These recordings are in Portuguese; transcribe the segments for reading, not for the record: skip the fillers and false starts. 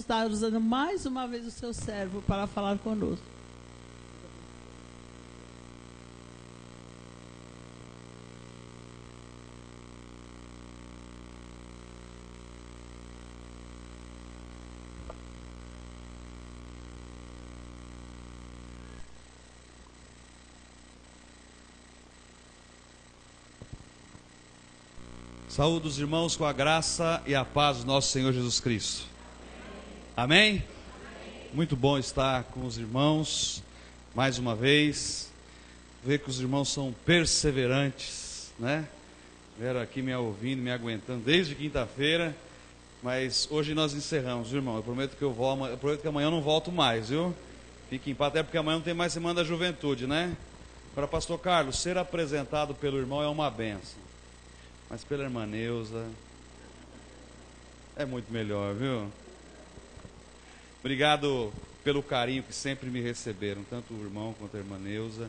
estar usando mais uma vez o seu servo para falar conosco. Saúde os irmãos com a graça e a paz do nosso Senhor Jesus Cristo. Amém? Muito bom estar com os irmãos mais uma vez. Ver que os irmãos são perseverantes, né? Vieram aqui me ouvindo, me aguentando desde quinta-feira. Mas hoje nós encerramos, viu, irmão? Eu prometo que amanhã eu não volto mais, viu? Fique em paz, até porque amanhã não tem mais Semana da Juventude, né? Para pastor Carlos, ser apresentado pelo irmão é uma bênção. Mas pela irmã Neuza é muito melhor, viu? Obrigado pelo carinho que sempre me receberam, tanto o irmão quanto a irmã Neuza,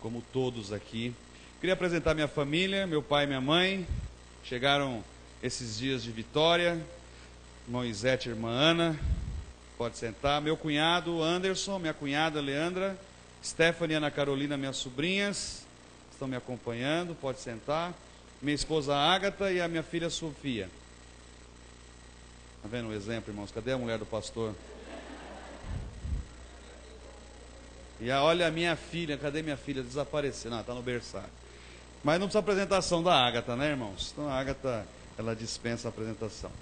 como todos aqui. Queria apresentar minha família, meu pai e minha mãe. Chegaram esses dias de Vitória. Irmão Isete e irmã Ana, pode sentar. Meu cunhado Anderson, minha cunhada Leandra, Stephanie e Ana Carolina, minhas sobrinhas, estão me acompanhando, pode sentar. Minha esposa Ágata e a minha filha Sofia. Está vendo o exemplo, irmãos? Cadê a mulher do pastor? E olha a minha filha, cadê minha filha? Desapareceu, não, está no berçário. Mas não precisa apresentação da Ágata, né, irmãos? Então a Ágata, ela dispensa a apresentação.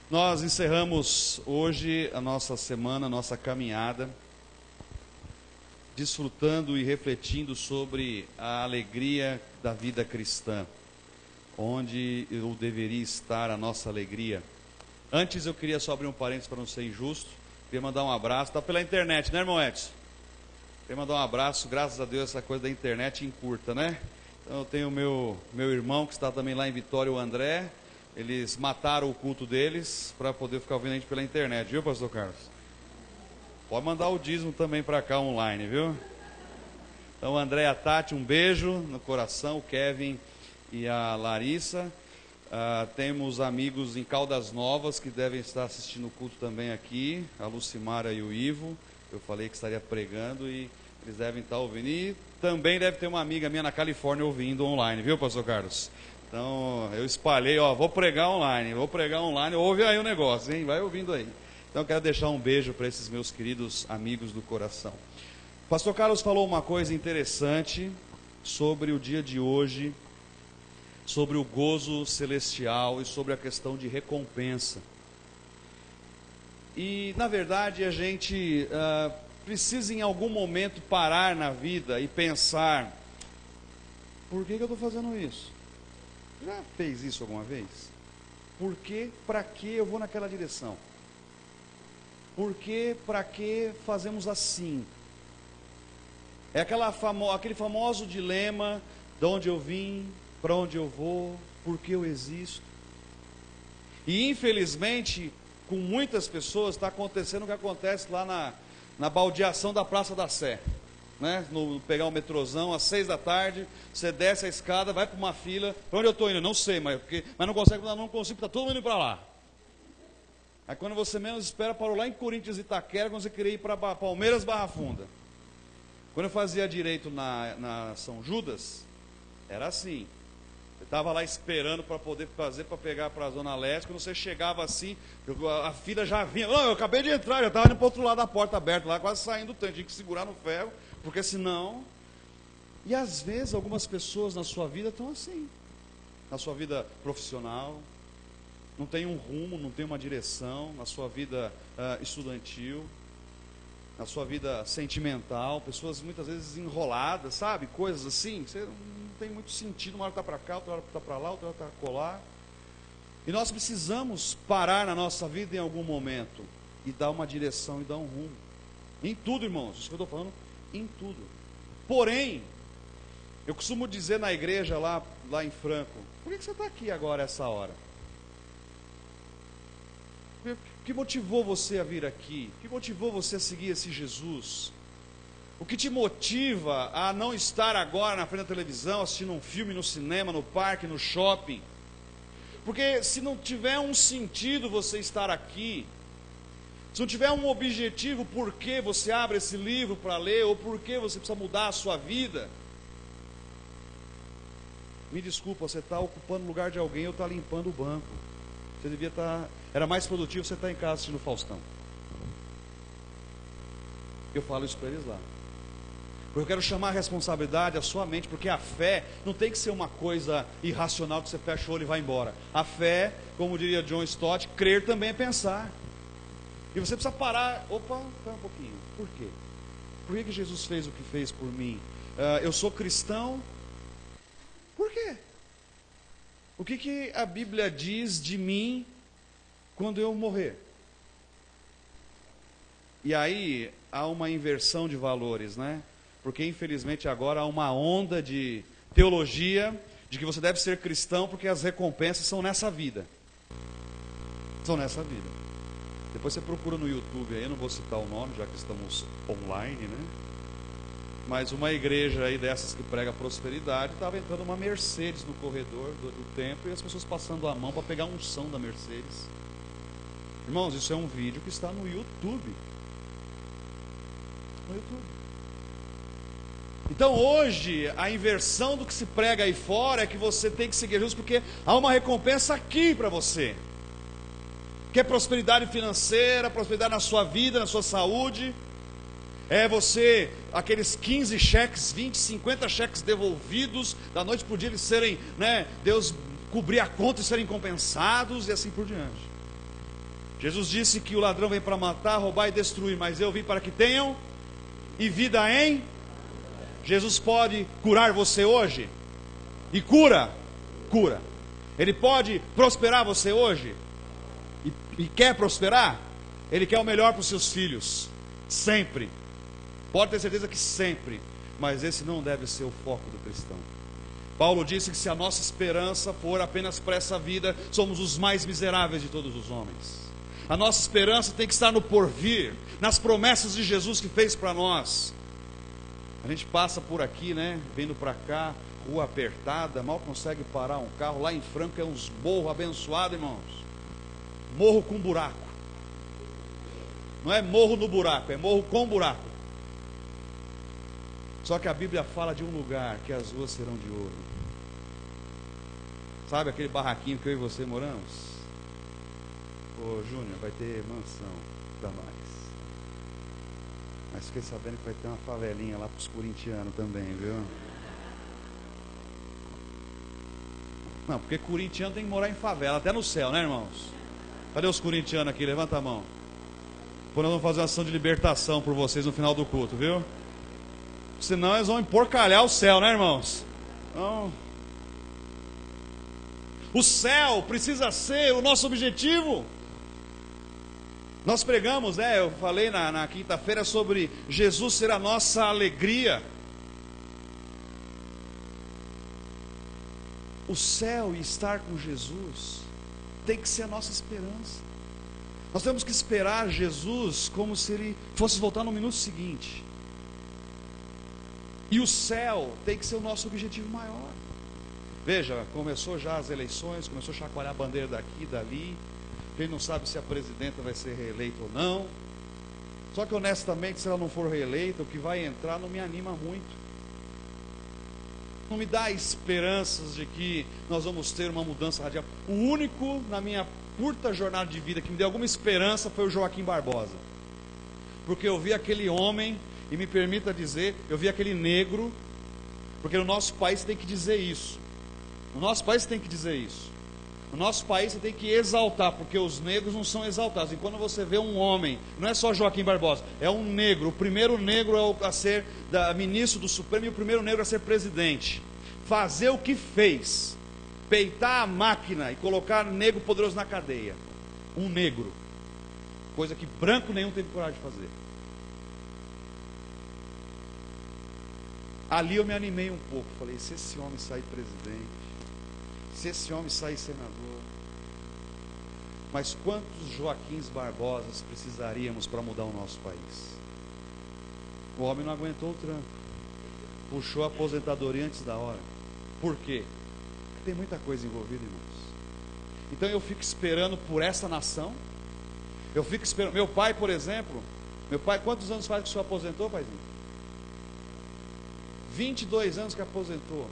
Nós encerramos hoje a nossa semana, a nossa caminhada, desfrutando e refletindo sobre a alegria da vida cristã. Onde eu deveria estar a nossa alegria. Antes eu queria só abrir um parênteses para não ser injusto. Queria mandar um abraço, está pela internet, né, irmão Edson? Queria mandar um abraço, graças a Deus essa coisa da internet encurta, né? Então eu tenho meu irmão que está também lá em Vitória, o André. Eles mataram o culto deles para poder ficar ouvindo a gente pela internet, viu, pastor Carlos? Pode mandar o dízimo também para cá online, viu? Então o André e a Tati, um beijo no coração, o Kevin e a Larissa. Temos amigos em Caldas Novas que devem estar assistindo o culto também aqui, a Lucimara e o Ivo. Eu falei que estaria pregando e eles devem estar ouvindo. E também deve ter uma amiga minha na Califórnia ouvindo online, viu, pastor Carlos? Então eu espalhei, vou pregar online, ouve aí o negócio, hein? Vai ouvindo aí. Então eu quero deixar um beijo para esses meus queridos amigos do coração. O pastor Carlos falou uma coisa interessante sobre o dia de hoje, sobre o gozo celestial e sobre a questão de recompensa. E, na verdade, a gente precisa em algum momento parar na vida e pensar: por que eu estou fazendo isso? Já fez isso alguma vez? Por que, para que eu vou naquela direção? Por que, para que fazemos assim? É aquele famoso dilema: de onde eu vim, para onde eu vou, por que eu existo? E infelizmente, com muitas pessoas está acontecendo o que acontece lá na baldeação da Praça da Sé, né? Pegar um metrozão às 6 da tarde, você desce a escada, vai para uma fila. Para onde eu estou indo? Não sei, mas não consigo, está todo mundo indo para lá. Aí quando você menos espera, parou lá em Corinthians, Itaquera, quando você queria ir para Palmeiras, Barra Funda. Quando eu fazia direito na São Judas, era assim. Eu estava lá esperando para poder fazer, para pegar para a Zona Leste. Quando você chegava assim, a fila já vinha. Não, eu acabei de entrar, já estava indo para o outro lado da porta aberta, lá quase saindo do tanque. Tinha que segurar no ferro, porque senão... E às vezes algumas pessoas na sua vida estão assim. Na sua vida profissional, não tem um rumo, não tem uma direção. Na sua vida estudantil, na sua vida sentimental, pessoas muitas vezes enroladas, sabe? Coisas assim, você não tem muito sentido, uma hora está para cá, outra hora está para lá, outra hora está para colar. E nós precisamos parar na nossa vida em algum momento e dar uma direção e dar um rumo. Em tudo, irmãos, isso que eu estou falando, em tudo. Porém, eu costumo dizer na igreja lá em Franco: por que você está aqui agora, essa hora? O que motivou você a vir aqui? O que motivou você a seguir esse Jesus? O que te motiva a não estar agora na frente da televisão, assistindo um filme no cinema, no parque, no shopping? Porque se não tiver um sentido você estar aqui, se não tiver um objetivo, por que você abre esse livro para ler, ou por que você precisa mudar a sua vida, me desculpa, você está ocupando o lugar de alguém ou está limpando o banco. Você devia estar, era mais produtivo você estar em casa assistindo Faustão. Eu falo isso para eles lá. Porque eu quero chamar a responsabilidade à sua mente, porque a fé não tem que ser uma coisa irracional que você fecha o olho e vai embora. A fé, como diria John Stott, crer também é pensar. E você precisa parar. Opa, espera um pouquinho. Por quê? Por que Jesus fez o que fez por mim? Eu sou cristão. Por quê? O que a Bíblia diz de mim quando eu morrer? E aí há uma inversão de valores, né? Porque infelizmente agora há uma onda de teologia de que você deve ser cristão porque as recompensas são nessa vida. São nessa vida. Depois você procura no YouTube aí, eu não vou citar o nome, já que estamos online, né? Mas uma igreja aí dessas que prega prosperidade, estava entrando uma Mercedes no corredor do templo e as pessoas passando a mão para pegar a unção da Mercedes. Irmãos, isso é um vídeo que está no YouTube. No YouTube. Então hoje, a inversão do que se prega aí fora é que você tem que seguir Jesus porque há uma recompensa aqui para você. Que é prosperidade financeira, prosperidade na sua vida, na sua saúde. É você, aqueles 15 cheques, 20, 50 cheques devolvidos, da noite para o dia eles serem, né, Deus cobrir a conta e serem compensados e assim por diante. Jesus disse que o ladrão vem para matar, roubar e destruir, mas eu vim para que tenham e vida em. Jesus pode curar você hoje? E cura? Cura. Ele pode prosperar você hoje? E quer prosperar? Ele quer o melhor para os seus filhos. Sempre. Pode ter certeza que sempre. Mas esse não deve ser o foco do cristão. Paulo disse que se a nossa esperança for apenas para essa vida, somos os mais miseráveis de todos os homens. A nossa esperança tem que estar no porvir, nas promessas de Jesus que fez para nós. A gente passa por aqui, né, vindo para cá, rua apertada, mal consegue parar um carro. Lá em Franco é uns morros abençoados, irmãos. Morro com buraco. Não é morro no buraco, é morro com buraco. Só que a Bíblia fala de um lugar que as ruas serão de ouro. Sabe aquele barraquinho que eu e você moramos? Ô Júnior, vai ter mansão para nós. Mas fiquei sabendo que vai ter uma favelinha lá para os corintianos também, viu? Não, porque corintiano tem que morar em favela, até no céu, né, irmãos? Cadê os corintianos aqui? Levanta a mão. Depois nós vamos fazer uma ação de libertação por vocês no final do culto, viu? Senão eles vão emporcalhar o céu, né, irmãos? Então, o céu precisa ser o nosso objetivo. Nós pregamos, né? Eu falei na quinta-feira sobre Jesus ser a nossa alegria. O céu e estar com Jesus tem que ser a nossa esperança. Nós temos que esperar Jesus como se ele fosse voltar no minuto seguinte. E o céu tem que ser o nosso objetivo maior. Veja, começou já as eleições, começou a chacoalhar a bandeira daqui, dali. Quem não sabe se a presidenta vai ser reeleita ou não. Só que honestamente, se ela não for reeleita, o que vai entrar não me anima muito. Não me dá esperanças de que nós vamos ter uma mudança radical. O único na minha curta jornada de vida que me deu alguma esperança foi o Joaquim Barbosa. Porque eu vi aquele homem, e me permita dizer, eu vi aquele negro, porque no nosso país tem que dizer isso. No nosso país tem que dizer isso. No nosso país você tem que exaltar, porque os negros não são exaltados. E quando você vê um homem, não é só Joaquim Barbosa, é um negro. O primeiro negro a ser ministro do Supremo e o primeiro negro a ser presidente. Fazer o que fez, peitar a máquina e colocar negro poderoso na cadeia. Um negro, coisa que branco nenhum teve coragem de fazer. Ali eu me animei um pouco. Falei, se esse homem sair presidente, se esse homem sair senador, mas quantos Joaquins Barbosas precisaríamos para mudar o nosso país? O homem não aguentou o tranco, puxou a aposentadoria antes da hora. Por quê? Porque tem muita coisa envolvida, irmãos. Então eu fico esperando por essa nação, Eu fico esperando. Meu pai, por exemplo, quantos anos faz que o senhor aposentou, paizinho? 22 anos que aposentou.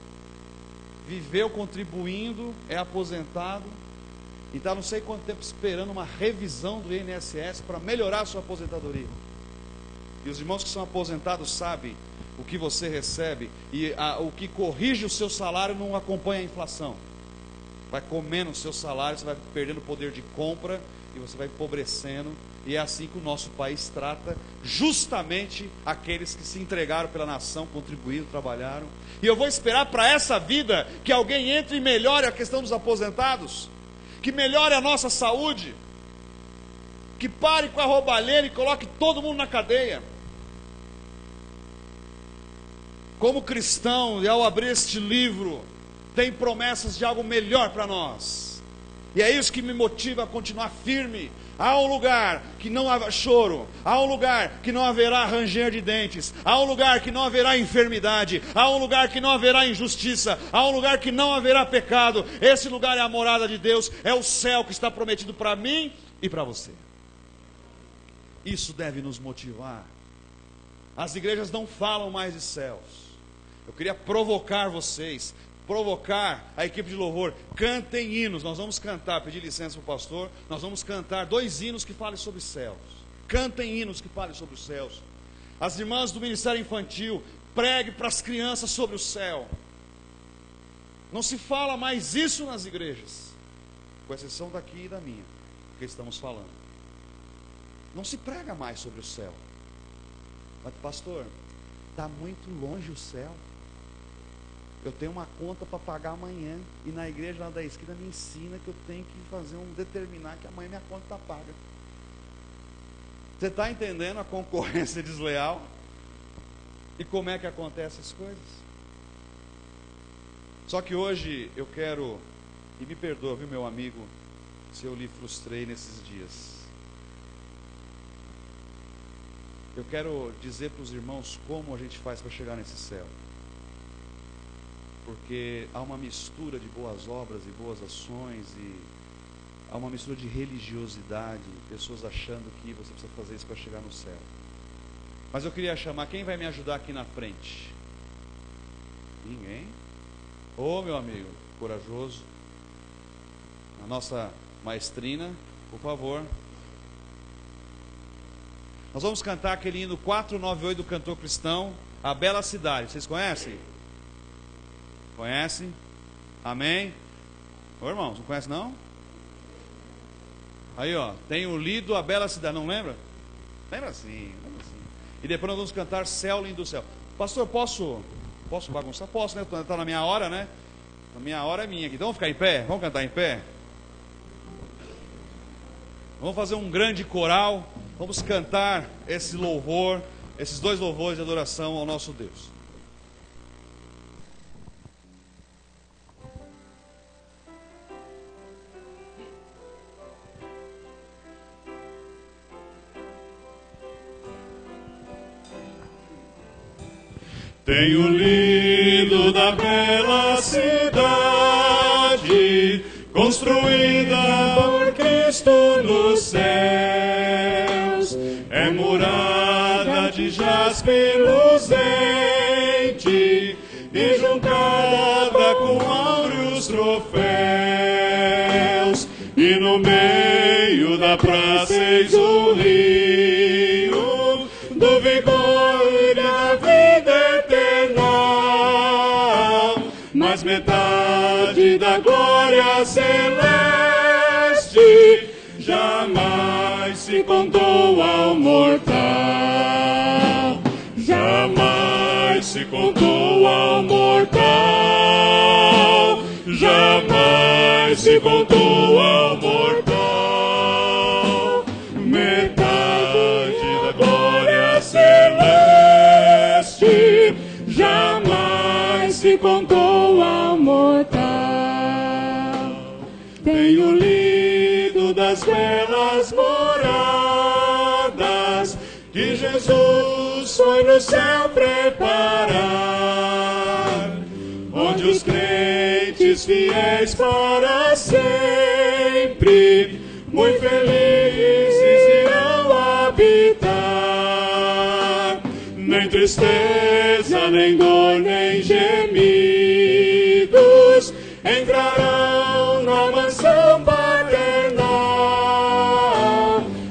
Viveu contribuindo, é aposentado, e está não sei quanto tempo esperando uma revisão do INSS para melhorar a sua aposentadoria. E os irmãos que são aposentados sabem o que você recebe, e o que corrige o seu salário não acompanha a inflação. Vai comendo o seu salário, você vai perdendo o poder de compra, e você vai empobrecendo. E é assim que o nosso país trata justamente aqueles que se entregaram pela nação, contribuíram, trabalharam. E eu vou esperar para essa vida que alguém entre e melhore a questão dos aposentados, que melhore a nossa saúde, que pare com a roubalheira e coloque todo mundo na cadeia. Como cristão, e ao abrir este livro, tem promessas de algo melhor para nós. E é isso que me motiva a continuar firme. Há um lugar que não há choro, há um lugar que não haverá ranger de dentes, há um lugar que não haverá enfermidade, há um lugar que não haverá injustiça, há um lugar que não haverá pecado. Esse lugar é a morada de Deus, é o céu que está prometido para mim e para você. Isso deve nos motivar. As igrejas não falam mais de céus. Eu queria provocar vocês, provocar a equipe de louvor. Cantem hinos. Nós vamos cantar, pedir licença para o pastor. Nós vamos cantar 2 hinos que falem sobre céus. Cantem hinos que falem sobre os céus. As irmãs do Ministério Infantil, pregue para as crianças sobre o céu. Não se fala mais isso nas igrejas, com exceção daqui e da minha, que estamos falando. Não se prega mais sobre o céu. Mas pastor, está muito longe o céu. Eu tenho uma conta para pagar amanhã, e na igreja lá da esquina me ensina que eu tenho que determinar que amanhã minha conta está paga. Você está entendendo a concorrência desleal? E como é que acontecem as coisas? Só que hoje eu quero, e me perdoa, viu, meu amigo, se eu lhe frustrei nesses dias. Eu quero dizer para os irmãos como a gente faz para chegar nesse céu. Porque há uma mistura de boas obras e boas ações, e há uma mistura de religiosidade, pessoas achando que você precisa fazer isso para chegar no céu. Mas eu queria chamar, quem vai me ajudar aqui na frente? Ninguém? Ô, meu amigo corajoso, a nossa maestrina, por favor. Nós vamos cantar aquele hino 498 do cantor cristão, A Bela Cidade. Vocês conhecem? Conhecem? Amém? Ô irmãos, não conhece não? Aí ó, tenho lido A Bela Cidade, não lembra? Lembra sim, lembra sim. E depois nós vamos cantar Céu Lindo do Céu. Pastor, posso bagunçar? Posso, né? Está na minha hora, né? A minha hora é minha aqui. Então vamos ficar em pé? Vamos cantar em pé? Vamos fazer um grande coral. Vamos cantar esse louvor, esses 2 louvores de adoração ao nosso Deus. Tenho lido da bela cidade, construída por Cristo nos céus. É morada de jaspe luzente e juncada com áureos troféus. E no meio da praça eis o rio do vigor e da vida eterna, mas metade da glória celeste jamais se contou ao mortal. Jamais se contou ao mortal. Jamais se contou ao mortal. Metade da glória celeste jamais se contou ao mortal. Tenho lido das belas moradas que Jesus foi no céu preparar, onde os crentes fiéis para sempre, muito felizes e nem tristeza, nem dor, nem gemidos entrarão na mansão paternal.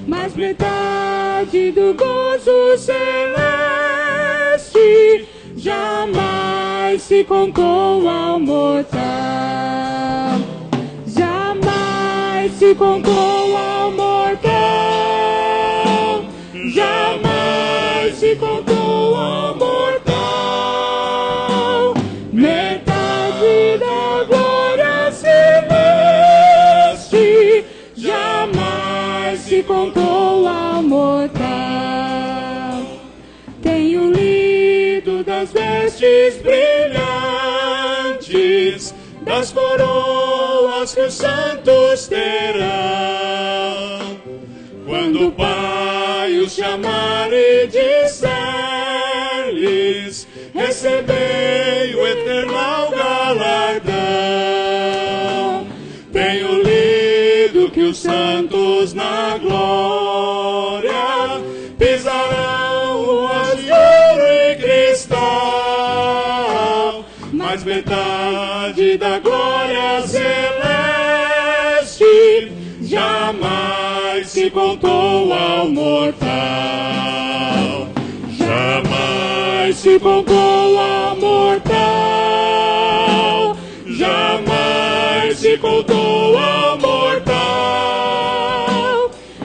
Mas metade do gozo celeste jamais se contou ao mortal. Jamais se contou ao mortal. Jamais se contou ao mortal. Metade da glória celeste jamais se contou ao mortal. Tenho lido das vestes brilhantes, das coroas que os santos terão, quando o Pai os chamar e disser-lhes: recebei o eternal galardão. Tenho lido que os santos na glória pisarão ruas de ouro e cristal, mas metade da glória celeste jamais se contou ao mortal. Jamais se contou ao mortal. Jamais se contou ao mortal.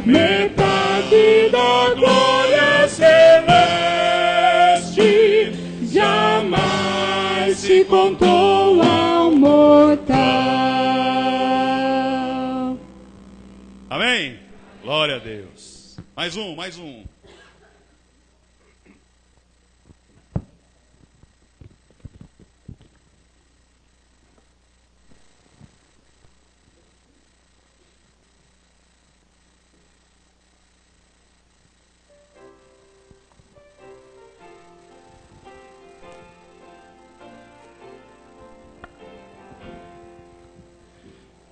Metade da glória celeste jamais se contou ao mortal. Amém? Glória a Deus. Mais um, mais um.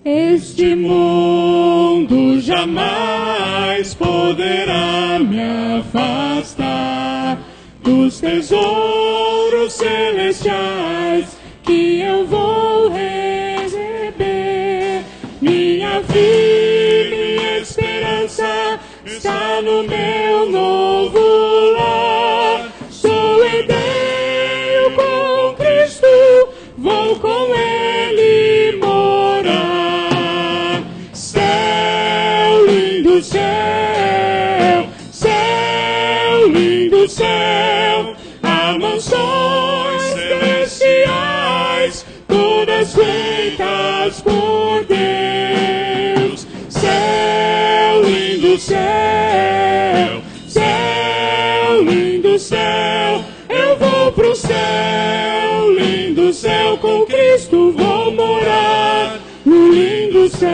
Este mundo jamais poderá me afastar dos tesouros celestiais que eu vou receber. Minha vida, minha esperança está no meu novo lar. Sou herdeiro com Cristo, vou com Ele morar. Céu, céu, lindo céu, há mansões celestiais, todas feitas por Deus. Céu, lindo céu, céu, lindo céu, eu vou pro céu, lindo céu, com Cristo vou morar no lindo céu.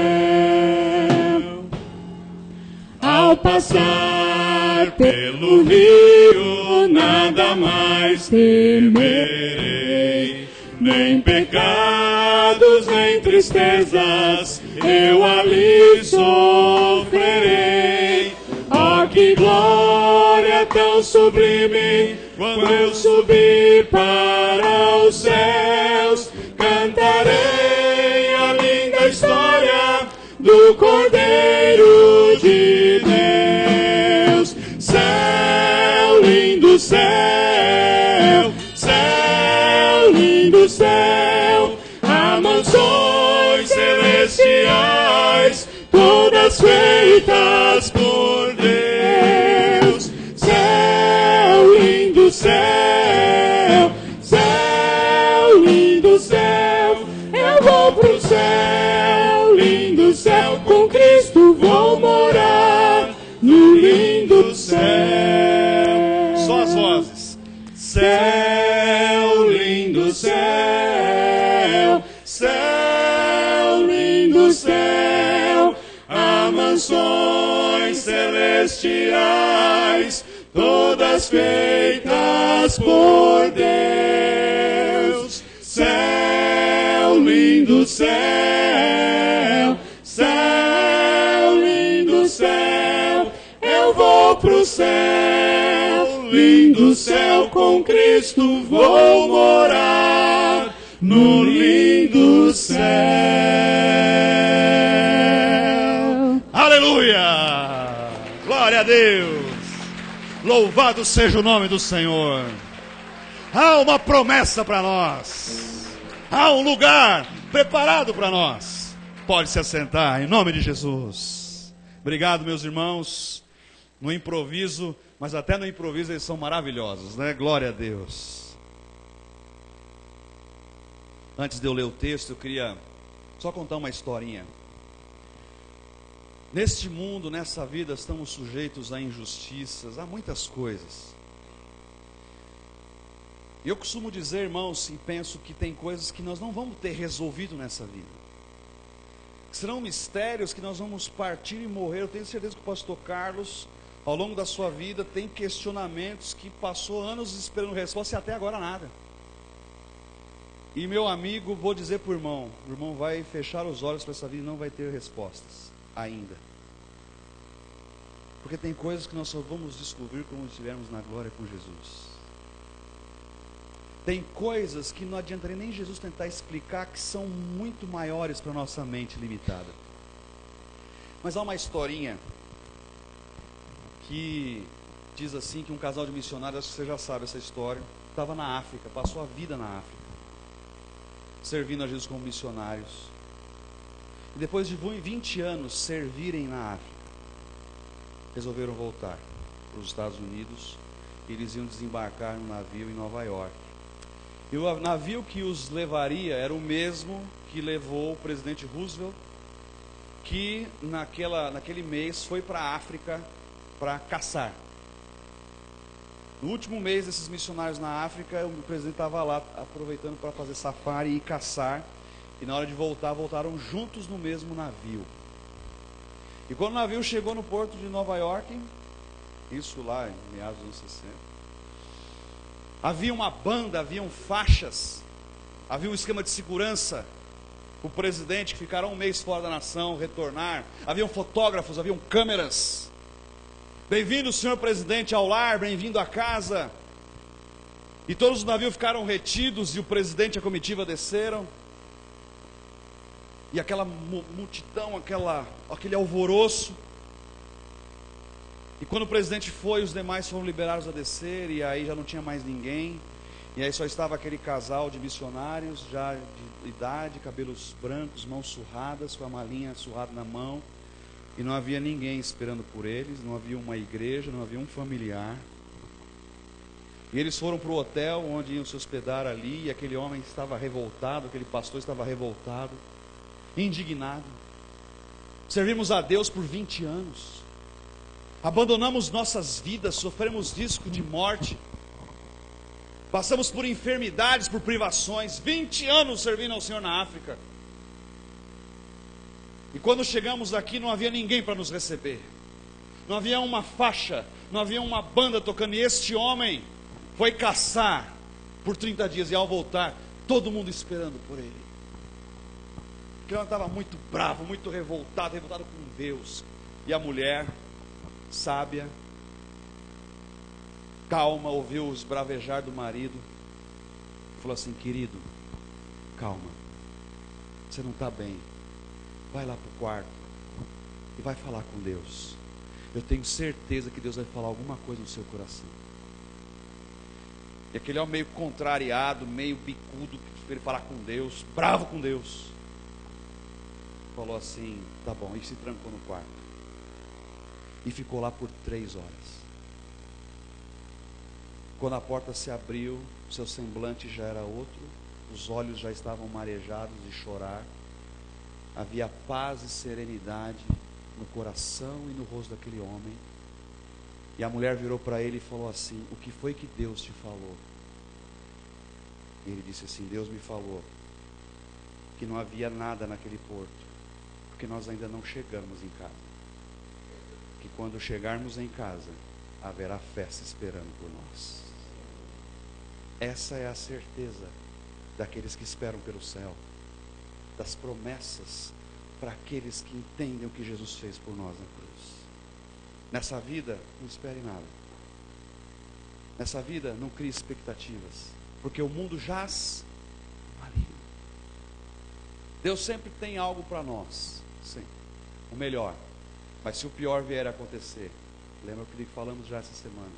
Ao passar pelo rio, nada mais temerei, nem pecados, nem tristezas, eu ali sofrerei. Oh, que glória tão sublime, quando eu subir para os céus, cantarei a linda história do Cordeiro de Deus. Céu, lindo céu, céu, lindo céu, há mansões celestiais, todas feitas por Deus. Céu, lindo céu, céu, lindo céu, eu vou pro céu, lindo céu, com Cristo vou morar no lindo céu. Só as vozes. Céu, lindo céu, céu, lindo céu, há mansões celestiais, todas feitas por Deus. Céu, lindo céu, céu, lindo céu, eu vou pro céu, lindo céu com Cristo vou morar, no lindo céu. Aleluia! Glória a Deus! Louvado seja o nome do Senhor. Há uma promessa para nós. Há um lugar preparado para nós. Pode se assentar em nome de Jesus. Obrigado, meus irmãos. No improviso, mas até no improviso eles são maravilhosos, né? Glória a Deus. Antes de eu ler o texto, eu queria só contar uma historinha. Neste mundo, nessa vida, estamos sujeitos a injustiças, a muitas coisas. E eu costumo dizer, irmãos, e penso que tem coisas que nós não vamos ter resolvido nessa vida. Serão mistérios que nós vamos partir e morrer. Eu tenho certeza que o pastor Carlos, ao longo da sua vida, tem questionamentos que passou anos esperando resposta e até agora nada. E meu amigo, vou dizer para o irmão vai fechar os olhos para essa vida e não vai ter respostas ainda. Porque tem coisas que nós só vamos descobrir quando estivermos na glória com Jesus. Tem coisas que não adiantaria nem Jesus tentar explicar, que são muito maiores para a nossa mente limitada. Mas há uma historinha que diz assim, que um casal de missionários, acho que você já sabe essa história, estava na África, passou a vida na África, servindo a Jesus como missionários. E depois de 20 anos servirem na África, resolveram voltar para os Estados Unidos. E eles iam desembarcar num navio em Nova York. E o navio que os levaria era o mesmo que levou o presidente Roosevelt, que naquele mês foi para a África para caçar. No último mês desses missionários na África, o presidente estava lá aproveitando para fazer safari e caçar. E na hora de voltar, voltaram juntos no mesmo navio. E quando o navio chegou no porto de Nova York, isso lá em meados dos anos 60, havia uma banda, haviam faixas, havia um esquema de segurança. O presidente, que ficaram um mês fora da nação, retornar. Haviam fotógrafos, haviam câmeras. Bem-vindo, senhor presidente, ao lar, bem-vindo à casa. E todos os navios ficaram retidos, e o presidente e a comitiva desceram. E aquela multidão, aquele alvoroço. E quando o presidente foi, os demais foram liberados a descer, e aí já não tinha mais ninguém. E aí só estava aquele casal de missionários, já de idade, cabelos brancos, mãos surradas, com a malinha surrada na mão. E não havia ninguém esperando por eles, não havia uma igreja, não havia um familiar. E eles foram para o hotel onde iam se hospedar ali, e aquele homem estava revoltado, aquele pastor estava revoltado, indignado. Servimos a Deus por 20 anos. Abandonamos nossas vidas, sofremos risco de morte. Passamos por enfermidades, por privações. 20 anos servindo ao Senhor na África. E quando chegamos aqui não havia ninguém para nos receber. Não havia uma faixa, não havia uma banda tocando. E este homem foi caçar por 30 dias. E ao voltar, todo mundo esperando por ele. Porque ele estava muito bravo, muito revoltado com Deus. E a mulher, sábia, calma, ouviu o esbravejar do marido. Falou assim: querido, calma, você não está bem. Vai lá para o quarto e vai falar com Deus. Eu tenho certeza que Deus vai falar alguma coisa no seu coração. E aquele homem meio contrariado, meio bicudo, para ele falar com Deus, bravo com Deus, falou assim: tá bom, e se trancou no quarto. E ficou lá por 3 horas. Quando a porta se abriu, seu semblante já era outro, os olhos já estavam marejados de chorar. Havia paz e serenidade no coração e no rosto daquele homem. E a mulher virou para ele e falou assim: o que foi que Deus te falou? E ele disse assim: Deus me falou que não havia nada naquele porto, porque nós ainda não chegamos em casa. Que quando chegarmos em casa, haverá festa esperando por nós. Essa é a certeza daqueles que esperam pelo céu, das promessas para aqueles que entendem o que Jesus fez por nós na cruz. Nessa vida, não espere nada. Nessa vida, não crie expectativas, porque o mundo jaz no maligno. Deus sempre tem algo para nós, sim, o melhor. Mas se o pior vier a acontecer, lembra o que falamos já essa semana,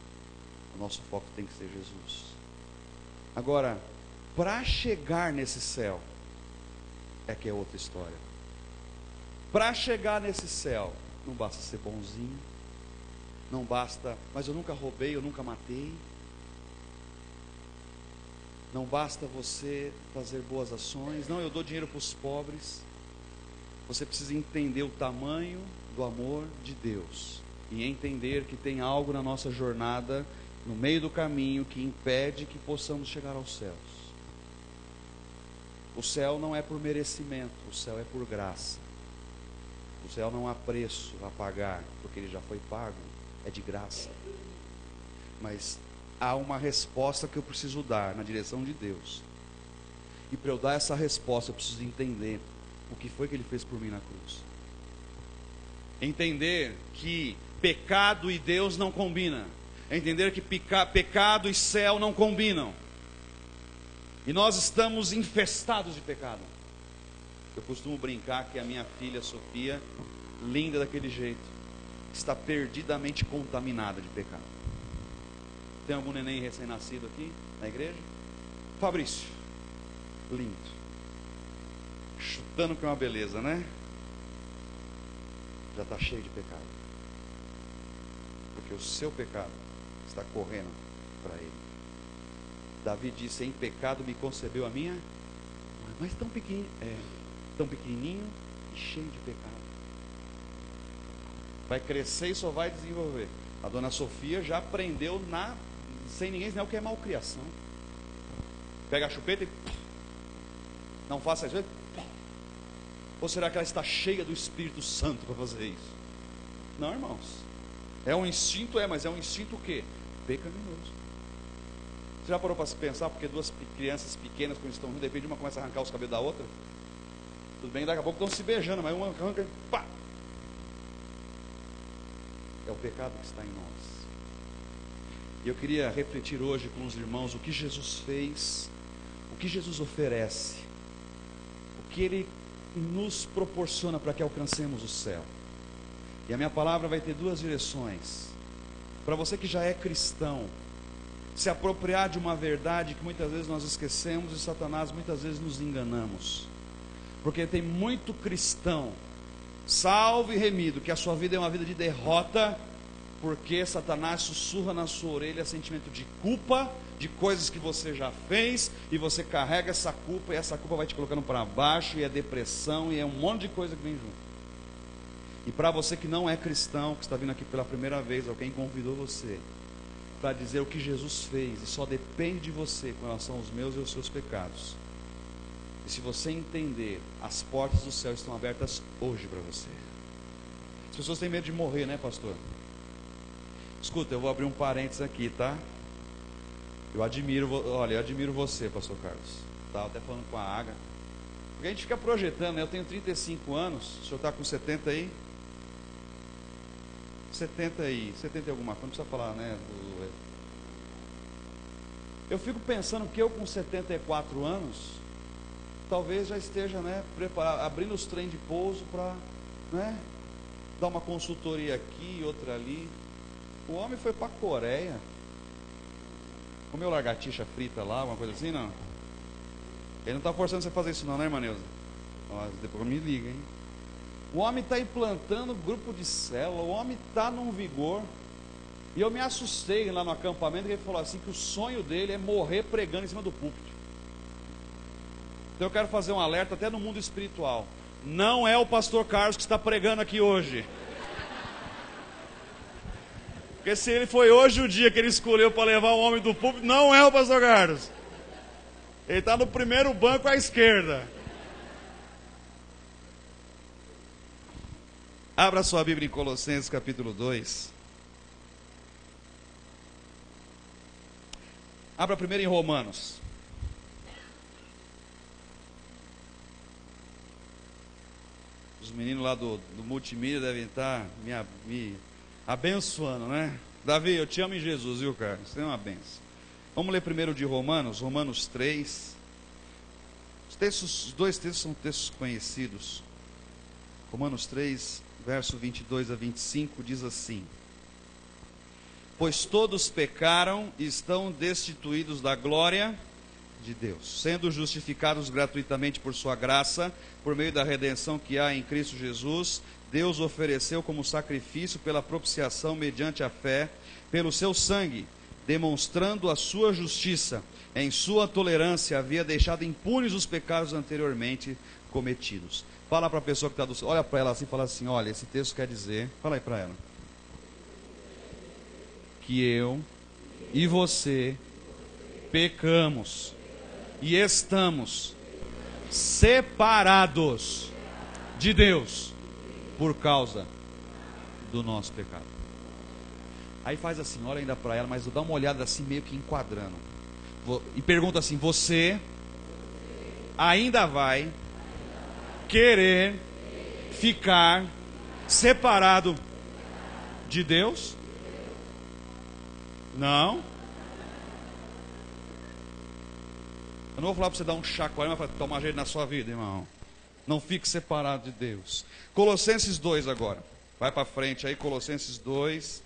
o nosso foco tem que ser Jesus. Agora, para chegar nesse céu, é que é outra história. Para chegar nesse céu, não basta ser bonzinho, não basta, mas eu nunca roubei, eu nunca matei. Não basta você fazer boas ações, não, eu dou dinheiro para os pobres. Você precisa entender o tamanho do amor de Deus e entender que tem algo na nossa jornada, no meio do caminho, que impede que possamos chegar aos céus. O céu não é por merecimento, o céu é por graça. O céu não há preço a pagar, porque ele já foi pago, é de graça. Mas há uma resposta que eu preciso dar na direção de Deus. E para eu dar essa resposta, eu preciso entender o que foi que ele fez por mim na cruz. Entender que pecado e Deus não combinam. Entender que pecado e céu não combinam. E nós estamos infestados de pecado. Eu costumo brincar que a minha filha Sofia, linda daquele jeito, está perdidamente contaminada de pecado. Tem algum neném recém-nascido aqui na igreja? Fabrício, lindo, chutando que é uma beleza, né? Já está cheio de pecado, porque o seu pecado está correndo para ele. Davi disse: em pecado me concebeu a minha, mas tão pequenininho, tão pequenininho e cheio de pecado. Vai crescer e só vai desenvolver. A dona Sofia já aprendeu sem ninguém ensinar o que é malcriação. Pega a chupeta e não faça isso. Ou será que ela está cheia do Espírito Santo para fazer isso? Não, irmãos. É um instinto, mas é um instinto o quê? Pecaminoso. Você já parou para se pensar? Porque duas crianças pequenas, quando estão juntas, de repente uma começa a arrancar os cabelos da outra. Tudo bem, daqui a pouco estão se beijando, mas uma arranca e pá! É o pecado que está em nós. E eu queria refletir hoje com os irmãos o que Jesus fez, o que Jesus oferece, o que Ele nos proporciona para que alcancemos o céu. E a minha palavra vai ter duas direções. Para você que já é cristão, se apropriar de uma verdade que muitas vezes nós esquecemos e Satanás muitas vezes nos enganamos. Porque tem muito cristão, salvo e remido, que a sua vida é uma vida de derrota, porque Satanás sussurra na sua orelha sentimento de culpa, de coisas que você já fez, e você carrega essa culpa, e essa culpa vai te colocando para baixo, e é depressão, e é um monte de coisa que vem junto. E para você que não é cristão, que está vindo aqui pela primeira vez, alguém convidou você para dizer o que Jesus fez, e só depende de você com relação aos meus e aos seus pecados. E se você entender, as portas do céu estão abertas hoje para você. As pessoas têm medo de morrer, né, pastor? Escuta, eu vou abrir um parênteses aqui, tá? Eu admiro você, pastor Carlos. Estava até falando com a Aga. Porque a gente fica projetando, né? Eu tenho 35 anos, o senhor está com 70 aí? 70 e alguma coisa, não precisa falar, né? Eu fico pensando que eu com 74 anos, talvez já esteja, né, preparado, abrindo os trem de pouso para, né, dar uma consultoria aqui, outra ali. O homem foi para a Coreia, comeu lagartixa frita lá, alguma coisa assim, não? Ele não está forçando você a fazer isso não, né, irmã Neuza? Depois me liga, hein? O homem está implantando grupo de célula, o homem está num vigor. E eu me assustei lá no acampamento, que ele falou assim, que o sonho dele é morrer pregando em cima do púlpito. Então eu quero fazer um alerta até no mundo espiritual. Não é o pastor Carlos que está pregando aqui hoje. Porque se ele foi hoje o dia que ele escolheu para levar o homem do púlpito, não é o pastor Carlos. Ele está no primeiro banco à esquerda. Abra sua Bíblia em Colossenses capítulo 2. Abra primeiro em Romanos. Os meninos lá do multimídia devem estar me abençoando, né? Davi, eu te amo em Jesus, viu, cara? Isso é uma benção. Vamos ler primeiro de Romanos, Romanos 3. Os dois textos são textos conhecidos. Romanos 3, verso 22 a 25, diz assim: pois todos pecaram e estão destituídos da glória de Deus, sendo justificados gratuitamente por sua graça, por meio da redenção que há em Cristo Jesus. Deus ofereceu como sacrifício pela propiciação mediante a fé, pelo seu sangue, demonstrando a sua justiça. Em sua tolerância havia deixado impunes os pecados anteriormente cometidos. Fala para a pessoa que está do... Olha para ela assim e fala assim: olha, esse texto quer dizer... Fala aí para ela. Que eu e você pecamos e estamos separados de Deus por causa do nosso pecado. Aí faz assim, olha ainda para ela, mas dá uma olhada assim meio que enquadrando. E pergunta assim: você ainda vai querer ficar separado de Deus? Não. Eu não vou falar para você dar um chacoalhão, mas para tomar jeito na sua vida, irmão. Não fique separado de Deus. Colossenses 2 agora. Vai para frente aí, Colossenses 2.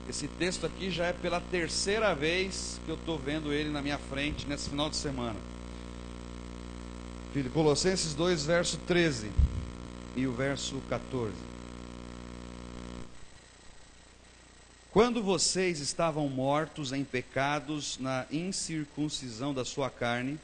Esse texto aqui já é pela terceira vez que eu estou vendo ele na minha frente nesse final de semana. Colossenses 2, verso 13 e o verso 14. Quando vocês estavam mortos em pecados na incircuncisão da sua carne,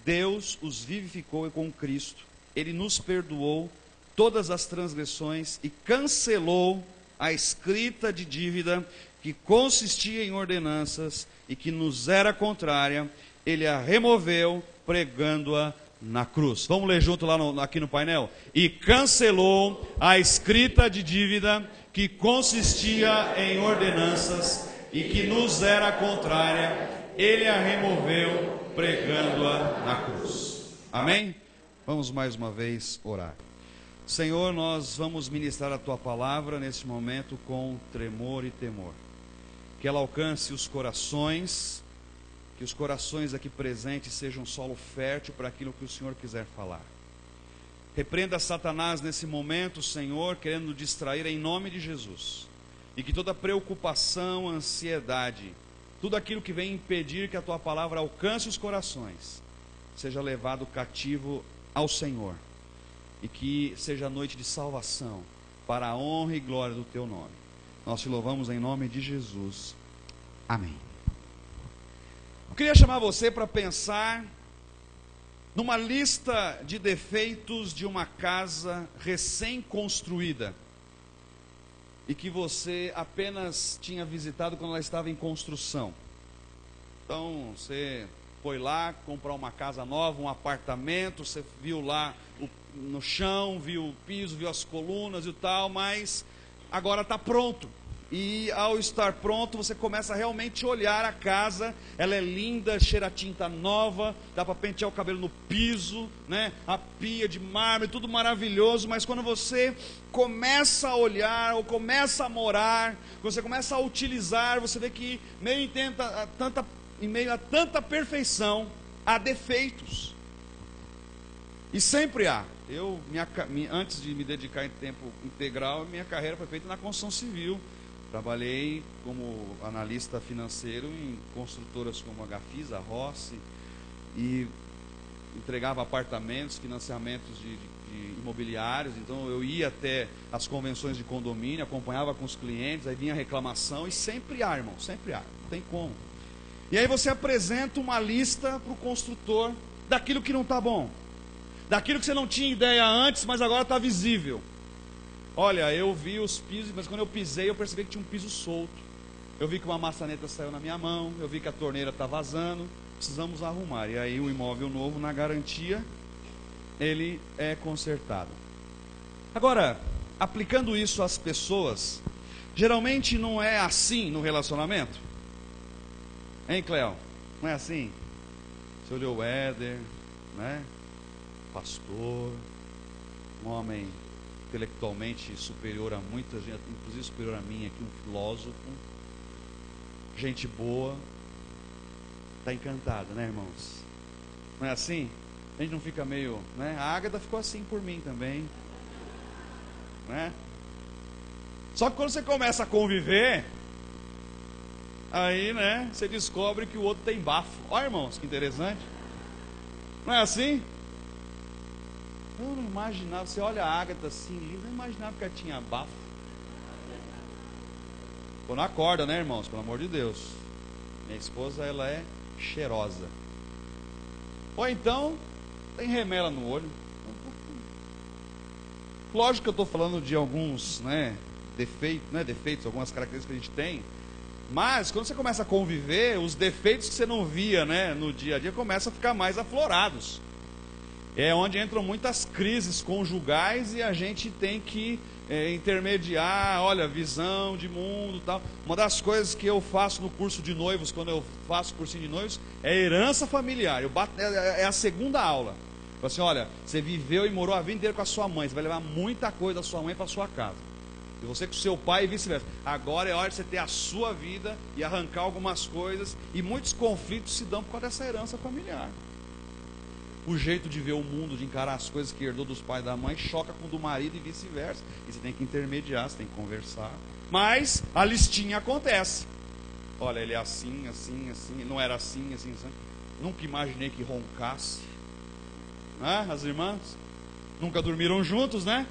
Deus os vivificou com Cristo. Ele nos perdoou todas as transgressões e cancelou a escrita de dívida que consistia em ordenanças e que nos era contrária. Ele a removeu, pregando-a na cruz. Vamos ler junto lá aqui no painel. E cancelou a escrita de dívida que consistia em ordenanças e que nos era contrária. Ele a removeu, pregando-a na cruz. Amém? Vamos mais uma vez orar. Senhor, nós vamos ministrar a Tua palavra nesse momento com tremor e temor. Que ela alcance os corações, que os corações aqui presentes sejam solo fértil para aquilo que o Senhor quiser falar. Repreenda Satanás nesse momento, Senhor, querendo distrair em nome de Jesus. E que toda preocupação, ansiedade, tudo aquilo que vem impedir que a Tua palavra alcance os corações, seja levado cativo ao Senhor. E que seja noite de salvação, para a honra e glória do Teu nome. Nós te louvamos em nome de Jesus. Amém. Eu queria chamar você para pensar numa lista de defeitos de uma casa recém-construída e que você apenas tinha visitado quando ela estava em construção. Então, você foi lá comprar uma casa nova, um apartamento, você viu lá no chão, viu o piso, viu as colunas e tal, mas agora está pronto. E ao estar pronto, você começa a realmente olhar a casa. Ela é linda, cheira a tinta nova, dá para pentear o cabelo no piso, né? A pia de mármore, tudo maravilhoso. Mas quando você começa a olhar, ou começa a morar, você começa a utilizar, você vê que em meio a tanta perfeição, há defeitos. E sempre há. Antes de me dedicar em tempo integral, minha carreira foi feita na construção civil. Trabalhei como analista financeiro em construtoras como a Gafisa, a Rossi, e entregava apartamentos, financiamentos de imobiliários. Então eu ia até as convenções de condomínio, acompanhava com os clientes, aí vinha reclamação, e sempre há, irmão, sempre há, não tem como. E aí você apresenta uma lista para o construtor daquilo que não está bom, daquilo que você não tinha ideia antes, mas agora está visível. Olha, eu vi os pisos, mas quando eu pisei eu percebi que tinha um piso solto. Eu vi que uma maçaneta saiu na minha mão, eu vi que a torneira está vazando, precisamos arrumar. E aí o imóvel novo, na garantia, ele é consertado. Agora, aplicando isso às pessoas, geralmente não é assim no relacionamento? Hein, Cleo? Não é assim? Você olhou o Éder, né? Pastor, um homem intelectualmente superior a muita gente, inclusive superior a mim aqui, um filósofo, gente boa. Está encantado, né, irmãos? Não é assim? A gente não fica meio, né? A Ágata ficou assim por mim também, né? Só que quando você começa a conviver, aí, né, você descobre que o outro tem bafo. Olha, irmãos, que interessante. Não é assim? Eu não imaginava, você olha a Ágata assim, eu não imaginava que ela tinha bafo. Quando acorda, né, irmãos? Pelo amor de Deus. Minha esposa, ela é cheirosa. Ou então, tem remela no olho. Lógico que eu estou falando de alguns, né, defeitos, algumas características que a gente tem. Mas, quando você começa a conviver, os defeitos que você não via, né, no dia a dia, começam a ficar mais aflorados. É onde entram muitas crises conjugais e a gente tem que intermediar, olha, visão de mundo e tal. Uma das coisas que eu faço no curso de noivos, quando eu faço cursinho de noivos, é herança familiar. É a segunda aula. Falo assim, olha, você viveu e morou a vida inteira com a sua mãe, você vai levar muita coisa da sua mãe para a sua casa. E você com o seu pai e vice-versa. Agora é hora de você ter a sua vida e arrancar algumas coisas. E muitos conflitos se dão por causa dessa herança familiar. O jeito de ver o mundo, de encarar as coisas que herdou dos pais e da mãe, choca com o do marido e vice-versa. E você tem que intermediar, você tem que conversar. Mas a listinha acontece. Olha, ele é assim, assim, assim. Não era assim, assim, assim. Nunca imaginei que roncasse. As irmãs? Nunca dormiram juntos, né?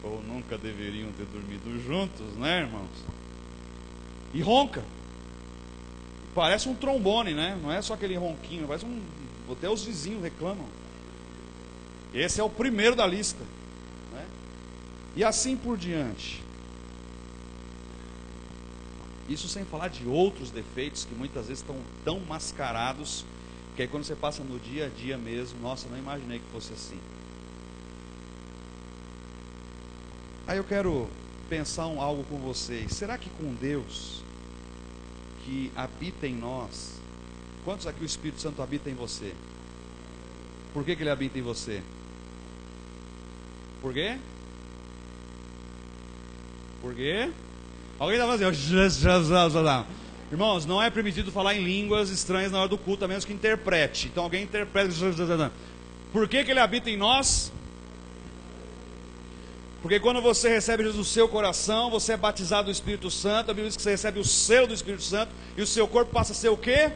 Ou nunca deveriam ter dormido juntos, né, irmãos? E ronca. Parece um trombone, né? Não é só aquele ronquinho, parece um... Até os vizinhos reclamam. Esse é o primeiro da lista, né? E assim por diante. Isso sem falar de outros defeitos que muitas vezes estão tão mascarados que aí quando você passa no dia a dia mesmo, nossa, não imaginei que fosse assim. Aí eu quero pensar algo com vocês. Será que com Deus que habita em nós, quantos aqui o Espírito Santo habita em você? Por que ele habita em você? Por quê? Por quê? Alguém está fazendo? Irmãos, não é permitido falar em línguas estranhas na hora do culto, a menos que interprete. Então alguém interpreta. Por que ele habita em nós? Porque quando você recebe Jesus no seu coração, você é batizado do Espírito Santo. A Bíblia diz que você recebe o selo do Espírito Santo. E o seu corpo passa a ser o quê?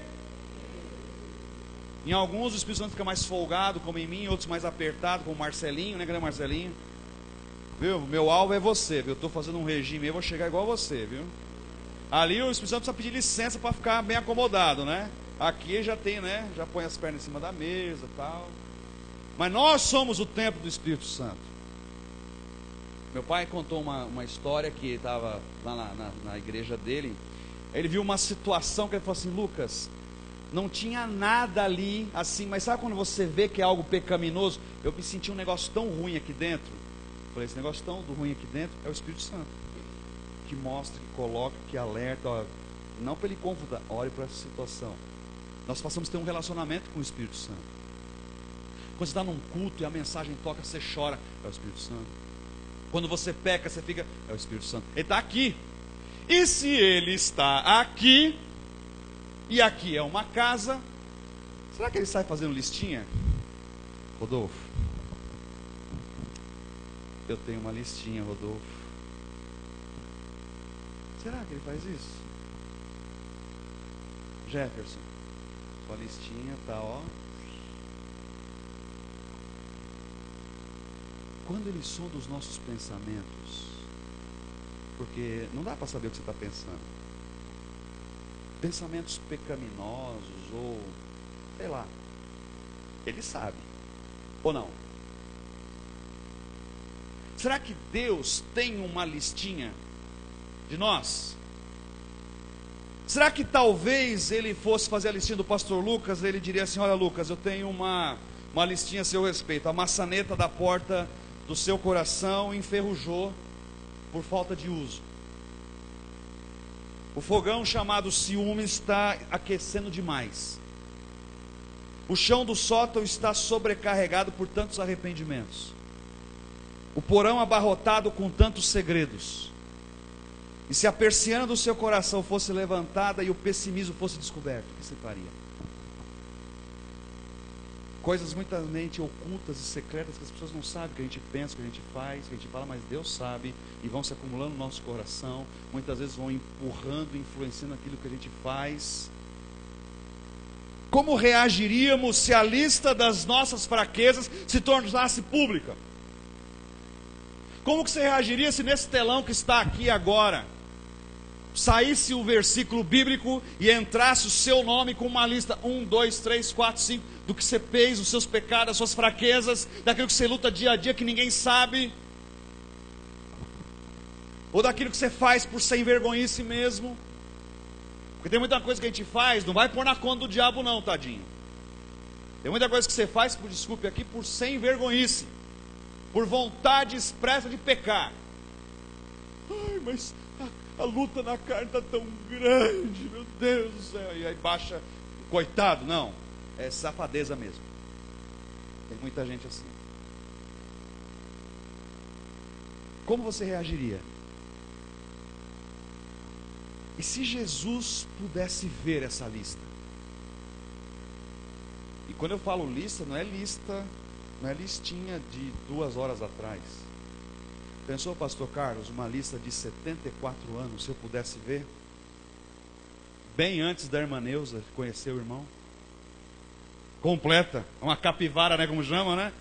Em alguns o Espírito Santo fica mais folgado, como em mim. Em outros mais apertado, como o Marcelinho, né? Cadê o Marcelinho? Viu? Meu alvo é você, viu? Eu estou fazendo um regime, eu vou chegar igual a você, viu? Ali o Espírito Santo precisa pedir licença para ficar bem acomodado, né? Aqui já tem, né? Já põe as pernas em cima da mesa e tal. Mas nós somos o templo do Espírito Santo. Meu pai contou uma história que estava lá na igreja dele. Ele viu uma situação que ele falou assim, Lucas, não tinha nada ali assim, mas sabe quando você vê que é algo pecaminoso? Eu me senti um negócio tão ruim aqui dentro. Eu falei, esse negócio tão ruim aqui dentro é o Espírito Santo. Que mostra, que coloca, que alerta, ó, não para ele confundar, olhe para essa situação. Nós passamos a ter um relacionamento com o Espírito Santo. Quando você está num culto e a mensagem toca, você chora, é o Espírito Santo. Quando você peca, você fica, é o Espírito Santo. Ele está aqui. E se ele está aqui, e aqui é uma casa, será que ele sai fazendo listinha? Rodolfo, eu tenho uma listinha, Rodolfo. Será que ele faz isso? Jefferson, sua listinha tá, ó. Quando ele sonda os nossos pensamentos, porque não dá para saber o que você está pensando. Pensamentos pecaminosos ou, sei lá, ele sabe, ou não? Será que Deus tem uma listinha de nós? Será que talvez ele fosse fazer a listinha do pastor Lucas, ele diria assim, olha Lucas, eu tenho uma listinha a seu respeito, a maçaneta da porta do seu coração enferrujou por falta de uso. O fogão chamado ciúme está aquecendo demais. O chão do sótão está sobrecarregado por tantos arrependimentos. O porão abarrotado com tantos segredos. E se a persiana do seu coração fosse levantada e o pessimismo fosse descoberto, o que você faria? Coisas muitas mente ocultas e secretas que as pessoas não sabem, que a gente pensa, que a gente faz, que a gente fala, mas Deus sabe, e vão se acumulando no nosso coração, muitas vezes vão empurrando, influenciando aquilo que a gente faz. Como reagiríamos se a lista das nossas fraquezas se tornasse pública? Como que você reagiria se nesse telão que está aqui agora, saísse o versículo bíblico e entrasse o seu nome com uma lista, 1, 2, 3, 4, 5, do que você fez, os seus pecados, as suas fraquezas, daquilo que você luta dia a dia que ninguém sabe, ou daquilo que você faz por sem vergonhice mesmo? Porque tem muita coisa que a gente faz, não vai pôr na conta do diabo não, tadinho. Tem muita coisa que você faz, por desculpe aqui, por sem vergonhice, por vontade expressa de pecar. Ai, mas a luta na carne está tão grande, meu Deus do céu. E aí baixa, coitado, não, é safadeza mesmo. Tem muita gente assim. Como você reagiria? E se Jesus pudesse ver essa lista? E quando eu falo lista, não é listinha de 2 horas atrás. Pensou, pastor Carlos, uma lista de 74 anos, se eu pudesse ver? Bem antes da irmã Neuza conhecer o irmão. Completa, uma capivara, né, como chama, né?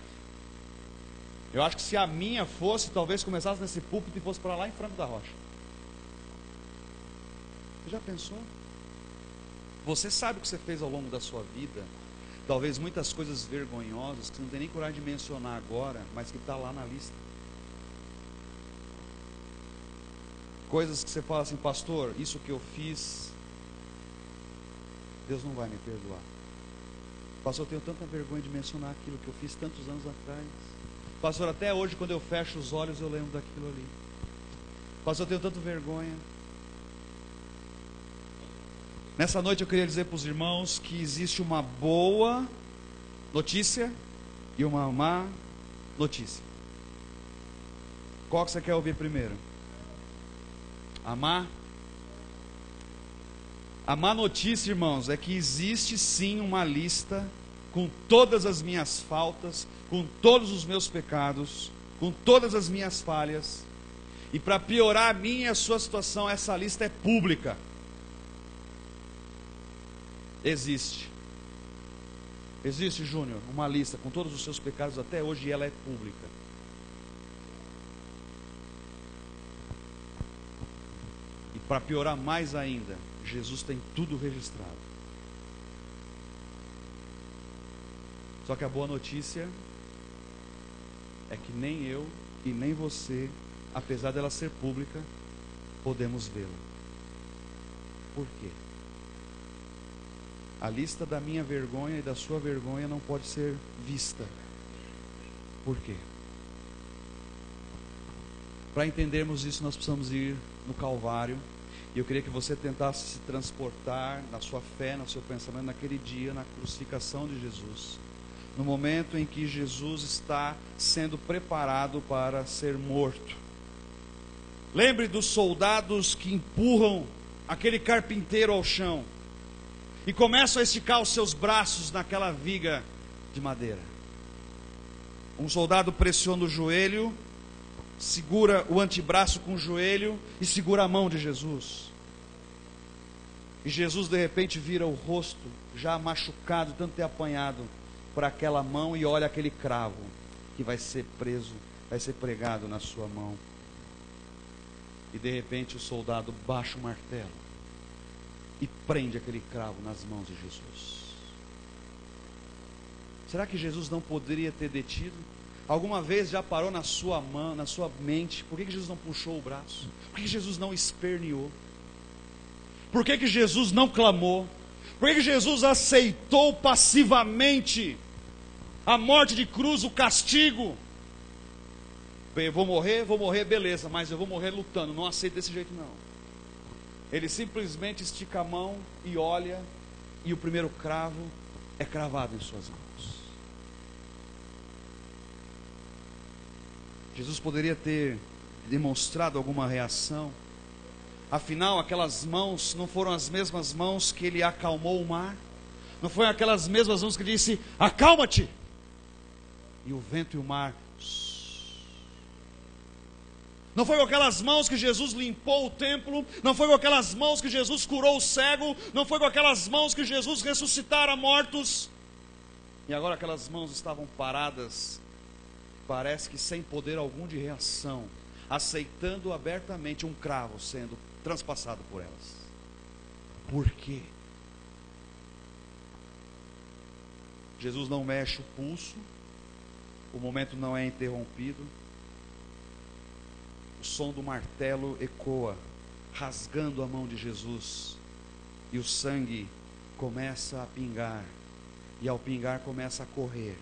Eu acho que se a minha fosse, talvez começasse nesse púlpito e fosse para lá em Franco da Rocha. Você já pensou? Você sabe o que você fez ao longo da sua vida? Talvez muitas coisas vergonhosas que você não tem nem coragem de mencionar agora, mas que está lá na lista. Coisas que você fala assim, pastor, isso que eu fiz, Deus não vai me perdoar. Pastor, eu tenho tanta vergonha de mencionar aquilo que eu fiz tantos anos atrás. Pastor, até hoje quando eu fecho os olhos eu lembro daquilo ali. Pastor, eu tenho tanta vergonha. Nessa noite eu queria dizer para os irmãos que existe uma boa notícia e uma má notícia. Qual que você quer ouvir primeiro? A má notícia, irmãos, é que existe sim uma lista com todas as minhas faltas, com todos os meus pecados, com todas as minhas falhas. E para piorar a minha e a sua situação, essa lista é pública. Existe, Júnior, uma lista com todos os seus pecados até hoje e ela é pública. E para piorar mais ainda, Jesus tem tudo registrado. Só que a boa notícia é que nem eu e nem você, apesar dela ser pública, podemos vê-la. Por quê? A lista da minha vergonha e da sua vergonha não pode ser vista. Por quê? Para entendermos isso, nós precisamos ir no Calvário. E eu queria que você tentasse se transportar na sua fé, no seu pensamento, naquele dia, na crucificação de Jesus. No momento em que Jesus está sendo preparado para ser morto. Lembre dos soldados que empurram aquele carpinteiro ao chão e começam a esticar os seus braços naquela viga de madeira. Um soldado pressiona o joelho, segura o antebraço com o joelho e segura a mão de Jesus. E Jesus de repente vira o rosto, já machucado, tanto ter apanhado, para aquela mão e olha aquele cravo que vai ser preso, vai ser pregado na sua mão. E de repente o soldado baixa o martelo e prende aquele cravo nas mãos de Jesus. Será que Jesus não poderia ter detido? Alguma vez já parou na sua mão, na sua mente? Por que Jesus não puxou o braço? Por que Jesus não esperneou? Por que Jesus não clamou? Por que Jesus aceitou passivamente a morte de cruz, o castigo? Eu vou morrer, beleza, mas eu vou morrer lutando, não aceito desse jeito não. Ele simplesmente estica a mão e olha, e o primeiro cravo é cravado em suas mãos. Jesus poderia ter demonstrado alguma reação. Afinal, aquelas mãos não foram as mesmas mãos que ele acalmou o mar? Não foram aquelas mesmas mãos que ele disse: acalma-te! E o vento e o mar. Não foi com aquelas mãos que Jesus limpou o templo? Não foi com aquelas mãos que Jesus curou o cego? Não foi com aquelas mãos que Jesus ressuscitara mortos? E agora aquelas mãos estavam paradas, parece que sem poder algum de reação, aceitando abertamente um cravo sendo transpassado por elas. Por quê? Jesus não mexe o pulso, o momento não é interrompido, o som do martelo ecoa, rasgando a mão de Jesus, e o sangue começa a pingar, e ao pingar começa a correr.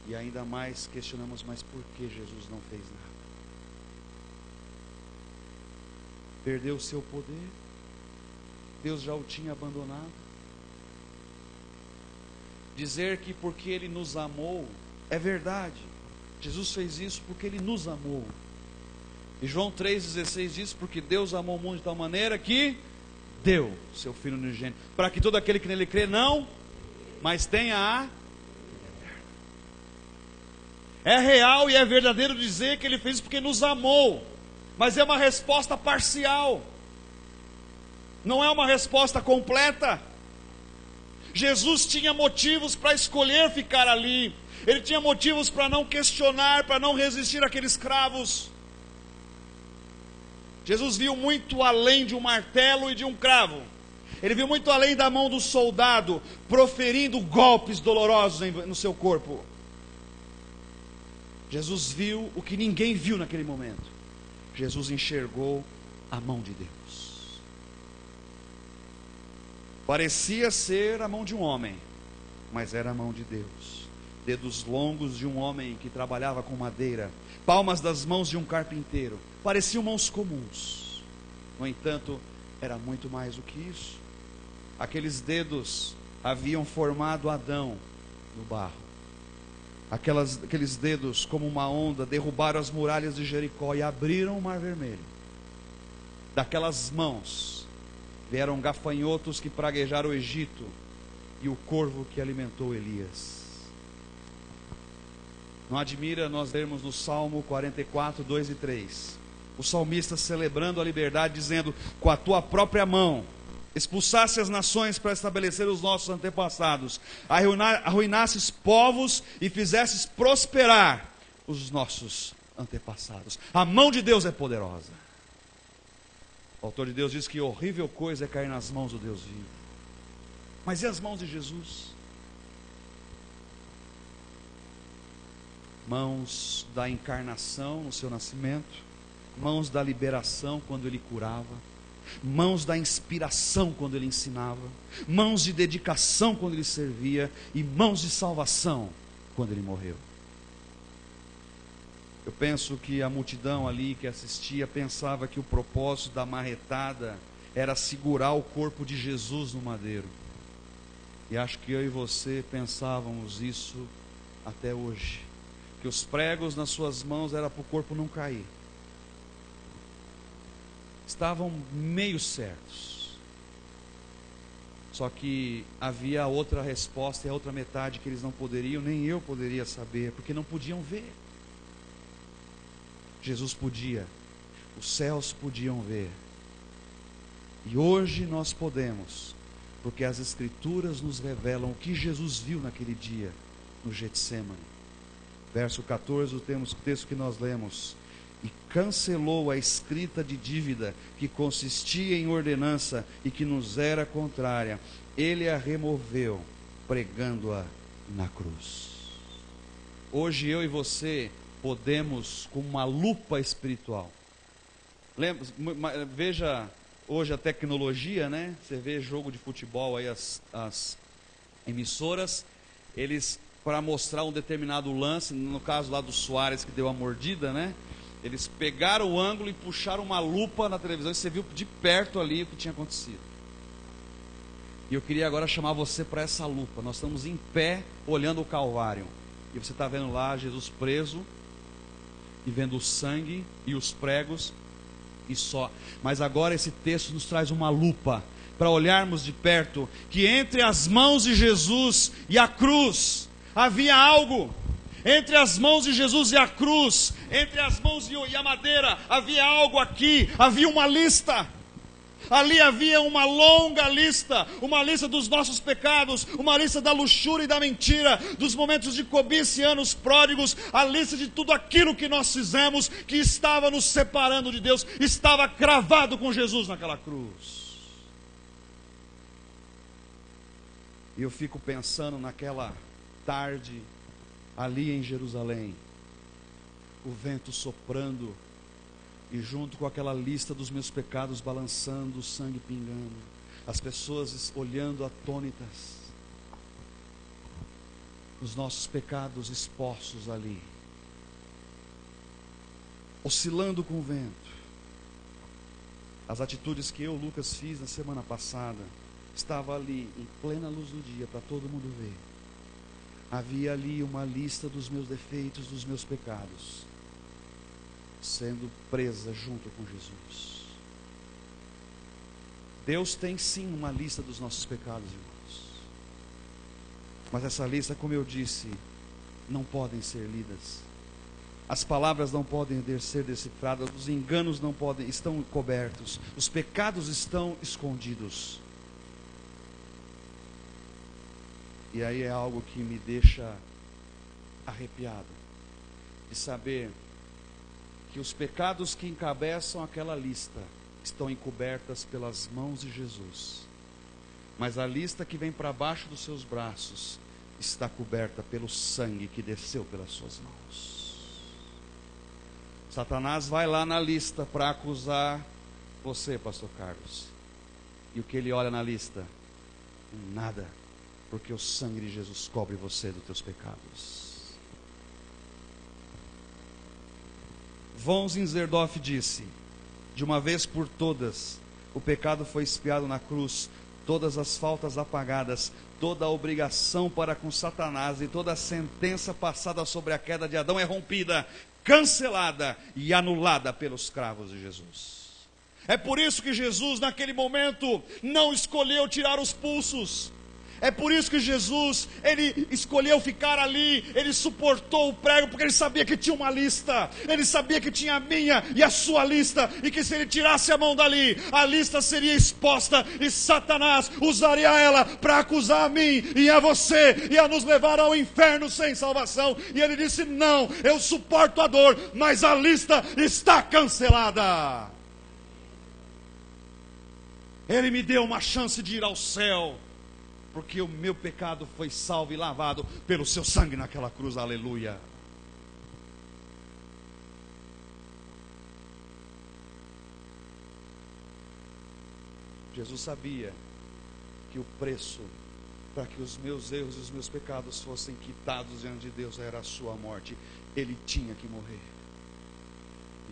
E ainda mais questionamos, mas por que Jesus não fez nada? Perdeu o seu poder? Deus já o tinha abandonado? Dizer que porque Ele nos amou, é verdade. Jesus fez isso porque Ele nos amou. E João 3,16 diz: porque Deus amou o mundo de tal maneira que deu seu Filho unigênito, para que todo aquele que nele crê não, mas tenha a... É real e é verdadeiro dizer que Ele fez isso porque nos amou, mas é uma resposta parcial, não é uma resposta completa. Jesus tinha motivos para escolher ficar ali, Ele tinha motivos para não questionar, para não resistir àqueles cravos. Jesus viu muito além de um martelo e de um cravo. Ele viu muito além da mão do soldado proferindo golpes dolorosos no seu corpo. Jesus viu o que ninguém viu naquele momento. Jesus enxergou a mão de Deus. Parecia ser a mão de um homem, mas era a mão de Deus. Dedos longos de um homem que trabalhava com madeira, palmas das mãos de um carpinteiro. Pareciam mãos comuns. No entanto, era muito mais do que isso. Aqueles dedos haviam formado Adão no barro. Aqueles dedos, como uma onda, derrubaram as muralhas de Jericó e abriram o Mar Vermelho. Daquelas mãos vieram gafanhotos que praguejaram o Egito e o corvo que alimentou Elias. Não admira nós lermos no Salmo 44, 2 e 3, o salmista celebrando a liberdade, dizendo: com a tua própria mão expulsasse as nações para estabelecer os nossos antepassados, arruinasses povos e fizesses prosperar os nossos antepassados. A mão de Deus é poderosa. O autor de Deus diz que horrível coisa é cair nas mãos do Deus vivo. Mas e as mãos de Jesus? Mãos da encarnação no seu nascimento, mãos da liberação quando Ele curava, mãos da inspiração quando Ele ensinava, mãos de dedicação quando Ele servia, e mãos de salvação quando Ele morreu. Eu penso que a multidão ali que assistia pensava que o propósito da marretada era segurar o corpo de Jesus no madeiro. E acho que eu e você pensávamos isso até hoje, que os pregos nas suas mãos era para o corpo não cair. Estavam meio certos. Só que havia outra resposta e a outra metade que eles não poderiam, nem eu poderia saber, porque não podiam ver. Jesus podia, os céus podiam ver. E hoje nós podemos, porque as Escrituras nos revelam o que Jesus viu naquele dia no Getsêmani. Verso 14, o texto que nós lemos: e cancelou a escrita de dívida que consistia em ordenança e que nos era contrária. Ele a removeu, pregando-a na cruz. Hoje eu e você podemos, com uma lupa espiritual, veja hoje a tecnologia, né? Você vê jogo de futebol aí, as emissoras, eles, para mostrar um determinado lance, no caso lá do Suárez que deu a mordida, né? Eles pegaram o ângulo e puxaram uma lupa na televisão e você viu de perto ali o que tinha acontecido. E eu queria agora chamar você para essa lupa. Nós estamos em pé, olhando o Calvário. E você está vendo lá Jesus preso, e vendo o sangue e os pregos, e só. Mas agora esse texto nos traz uma lupa, para olharmos de perto, que entre as mãos de Jesus e a cruz, havia algo. Entre as mãos de Jesus e a cruz, entre as mãos e a madeira, havia algo aqui, havia uma lista. Ali havia uma longa lista, uma lista dos nossos pecados, uma lista da luxúria e da mentira, dos momentos de cobiça e anos pródigos, a lista de tudo aquilo que nós fizemos, que estava nos separando de Deus, estava cravado com Jesus naquela cruz. E eu fico pensando naquela tarde, ali em Jerusalém, o vento soprando, e junto com aquela lista dos meus pecados balançando, o sangue pingando, as pessoas olhando atônitas, os nossos pecados expostos ali, oscilando com o vento. As atitudes que eu, Lucas, fiz na semana passada, estava ali em plena luz do dia para todo mundo ver. Havia ali uma lista dos meus defeitos, dos meus pecados, sendo presa junto com Jesus. Deus tem sim uma lista dos nossos pecados, irmãos. Mas essa lista, como eu disse, não podem ser lidas. As palavras não podem ser decifradas, os enganos não podem, estão cobertos, os pecados estão escondidos. E aí é algo que me deixa arrepiado, de saber que os pecados que encabeçam aquela lista estão encobertas pelas mãos de Jesus, mas a lista que vem para baixo dos seus braços está coberta pelo sangue que desceu pelas suas mãos. Satanás vai lá na lista para acusar você, pastor Carlos, e o que ele olha na lista? Nada, porque o sangue de Jesus cobre você dos teus pecados. Von Zinzendorf disse: de uma vez por todas, o pecado foi expiado na cruz, todas as faltas apagadas, toda a obrigação para com Satanás e toda a sentença passada sobre a queda de Adão é rompida, cancelada e anulada pelos cravos de Jesus. É por isso que Jesus, naquele momento, não escolheu tirar os pulsos. É por isso que Jesus, ele escolheu ficar ali, ele suportou o prego, porque ele sabia que tinha uma lista, ele sabia que tinha a minha e a sua lista, e que se ele tirasse a mão dali, a lista seria exposta, e Satanás usaria ela para acusar a mim e a você, e a nos levar ao inferno sem salvação. E ele disse: não, eu suporto a dor, mas a lista está cancelada. Ele me deu uma chance de ir ao céu, porque o meu pecado foi salvo e lavado pelo seu sangue naquela cruz, aleluia. Jesus sabia que o preço para que os meus erros e os meus pecados fossem quitados diante de Deus era a sua morte. Ele tinha que morrer.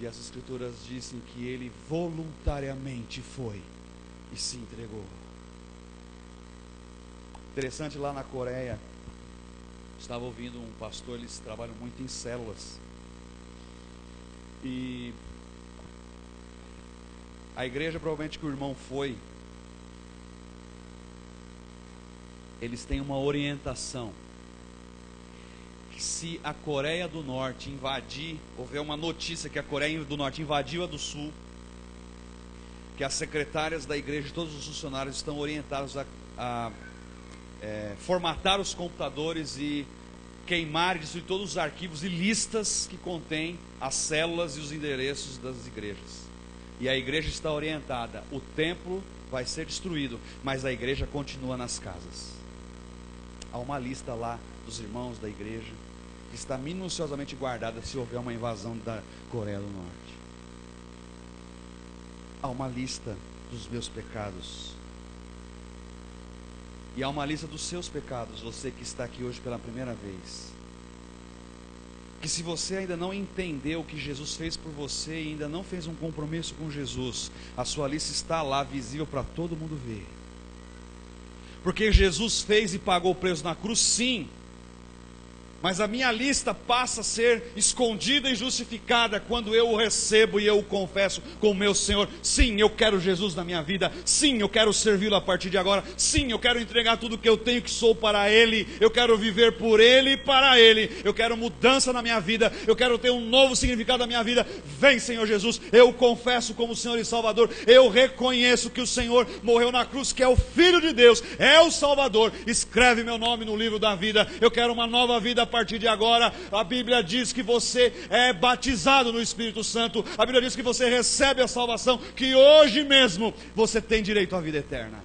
E as escrituras dizem que ele voluntariamente foi e se entregou. Interessante, lá na Coreia, estava ouvindo um pastor, eles trabalham muito em células, e a igreja, provavelmente que o irmão foi, eles têm uma orientação, que se a Coreia do Norte invadir, houver uma notícia que a Coreia do Norte invadiu a do Sul, que as secretárias da igreja e todos os funcionários estão orientados a formatar os computadores e queimar e destruir todos os arquivos e listas que contêm as células e os endereços das igrejas. E a igreja está orientada: o templo vai ser destruído, mas a igreja continua nas casas. Há uma lista lá dos irmãos da igreja que está minuciosamente guardada se houver uma invasão da Coreia do Norte. Há uma lista dos meus pecados. E há uma lista dos seus pecados, você que está aqui hoje pela primeira vez. Que se você ainda não entendeu o que Jesus fez por você e ainda não fez um compromisso com Jesus, a sua lista está lá visível para todo mundo ver. porque Jesus fez e pagou o preço na cruz, sim. Mas a minha lista passa a ser escondida e justificada quando eu o recebo e eu o confesso com o meu Senhor. Sim, eu quero Jesus na minha vida. Sim, eu quero servi-lo a partir de agora. Sim, eu quero entregar tudo que eu tenho, que sou para Ele. Eu quero viver por Ele e para Ele. Eu quero mudança na minha vida. Eu quero ter um novo significado na minha vida. Vem, Senhor Jesus. Eu o confesso como Senhor e Salvador. Eu reconheço que o Senhor morreu na cruz, que é o Filho de Deus, é o Salvador. Escreve meu nome no livro da vida. Eu quero uma nova vida a partir de agora. A Bíblia diz que você é batizado no Espírito Santo. A Bíblia diz que você recebe a salvação, que hoje mesmo você tem direito à vida eterna.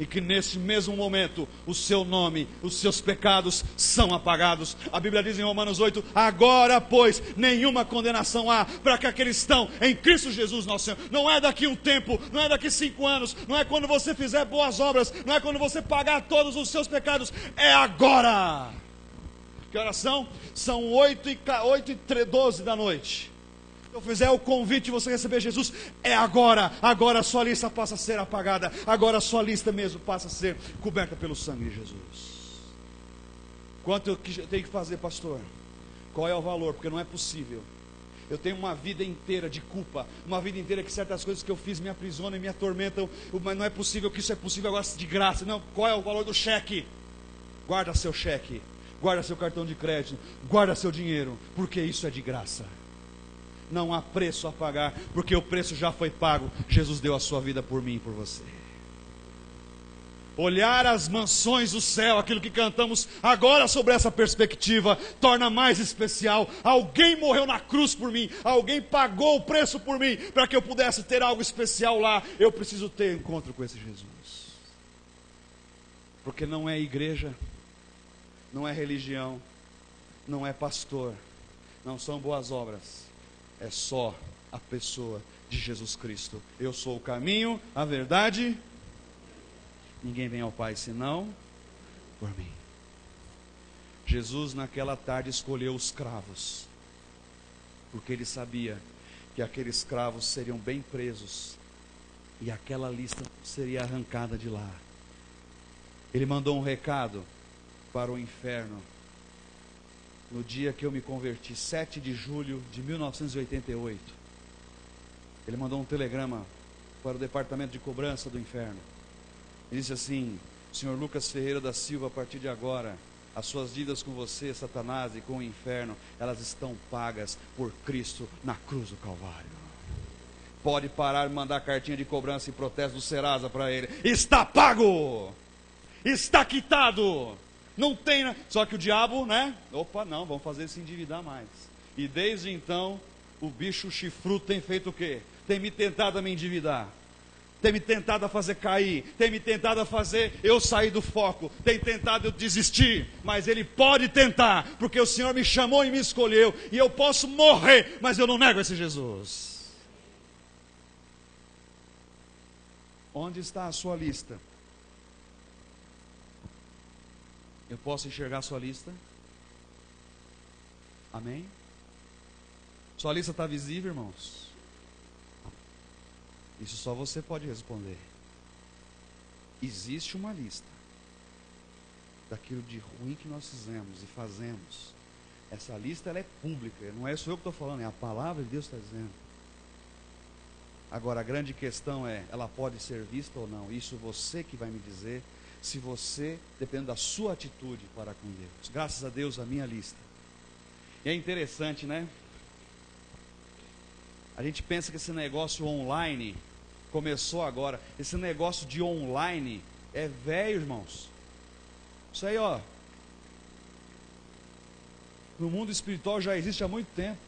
E que nesse mesmo momento o seu nome, os seus pecados são apagados. A Bíblia diz em Romanos 8: agora pois nenhuma condenação há para que aqueles que estão em Cristo Jesus nosso Senhor. Não é daqui um tempo, não é daqui 5 anos, não é quando você fizer boas obras, não é quando você pagar todos os seus pecados, é agora. Que horas são? São 8h12 da noite. Se eu fizer o convite de você receber Jesus, é agora. Agora a sua lista passa a ser apagada. Agora a sua lista mesmo passa a ser coberta pelo sangue de Jesus. Quanto eu tenho que fazer, pastor? Qual é o valor? Porque não é possível. Eu tenho uma vida inteira de culpa, uma vida inteira que certas coisas que eu fiz me aprisionam e me atormentam, mas não é possível que isso é possível agora de graça. Não, qual é o valor do cheque? Guarda seu cheque. Guarda seu cartão de crédito, guarda seu dinheiro, porque isso é de graça. Não há preço a pagar, porque o preço já foi pago. Jesus deu a sua vida por mim e por você. Olhar as mansões do céu, aquilo que cantamos agora sobre essa perspectiva, torna mais especial. Alguém morreu na cruz por mim, alguém pagou o preço por mim, para que eu pudesse ter algo especial lá. Eu preciso ter encontro com esse Jesus. Porque não é igreja, não é religião, não é pastor, não são boas obras, é só a pessoa de Jesus Cristo. Eu sou o caminho, a verdade, ninguém vem ao Pai senão por mim. Jesus naquela tarde escolheu os cravos, porque ele sabia que aqueles cravos seriam bem presos, e aquela lista seria arrancada de lá. Ele mandou um recado para o inferno, no dia que eu me converti, 7 de julho de 1988. Ele mandou um telegrama para o departamento de cobrança do inferno. Ele disse assim: Senhor Lucas Ferreira da Silva, a partir de agora, as suas dívidas com você, Satanás, e com o inferno, elas estão pagas por Cristo na cruz do Calvário. Pode parar de mandar cartinha de cobrança e protesto do Serasa para ele. Está pago! Está quitado! Não tem, né? Só que o diabo, né? Opa, não, vamos fazer ele se endividar mais. E desde então, o bicho chifrudo tem feito o quê? Tem me tentado a me endividar. Tem me tentado a fazer cair. Tem me tentado a fazer eu sair do foco. Tem tentado eu desistir. Mas ele pode tentar, porque o Senhor me chamou e me escolheu. E eu posso morrer, mas eu não nego esse Jesus. Onde está a sua lista? Eu posso enxergar a sua lista? Amém? Sua lista está visível, irmãos? Isso só você pode responder. Existe uma lista daquilo de ruim que nós fizemos e fazemos. Essa lista ela é pública, não é só eu que estou falando, é a palavra de Deus que está dizendo. Agora a grande questão é, ela pode ser vista ou não? Isso você que vai me dizer. Se você, depende da sua atitude para com Deus. Graças a Deus, a minha lista. E é interessante, né? A gente pensa que esse negócio online começou agora. Esse negócio de online é velho, irmãos. Isso aí, ó, no mundo espiritual já existe há muito tempo.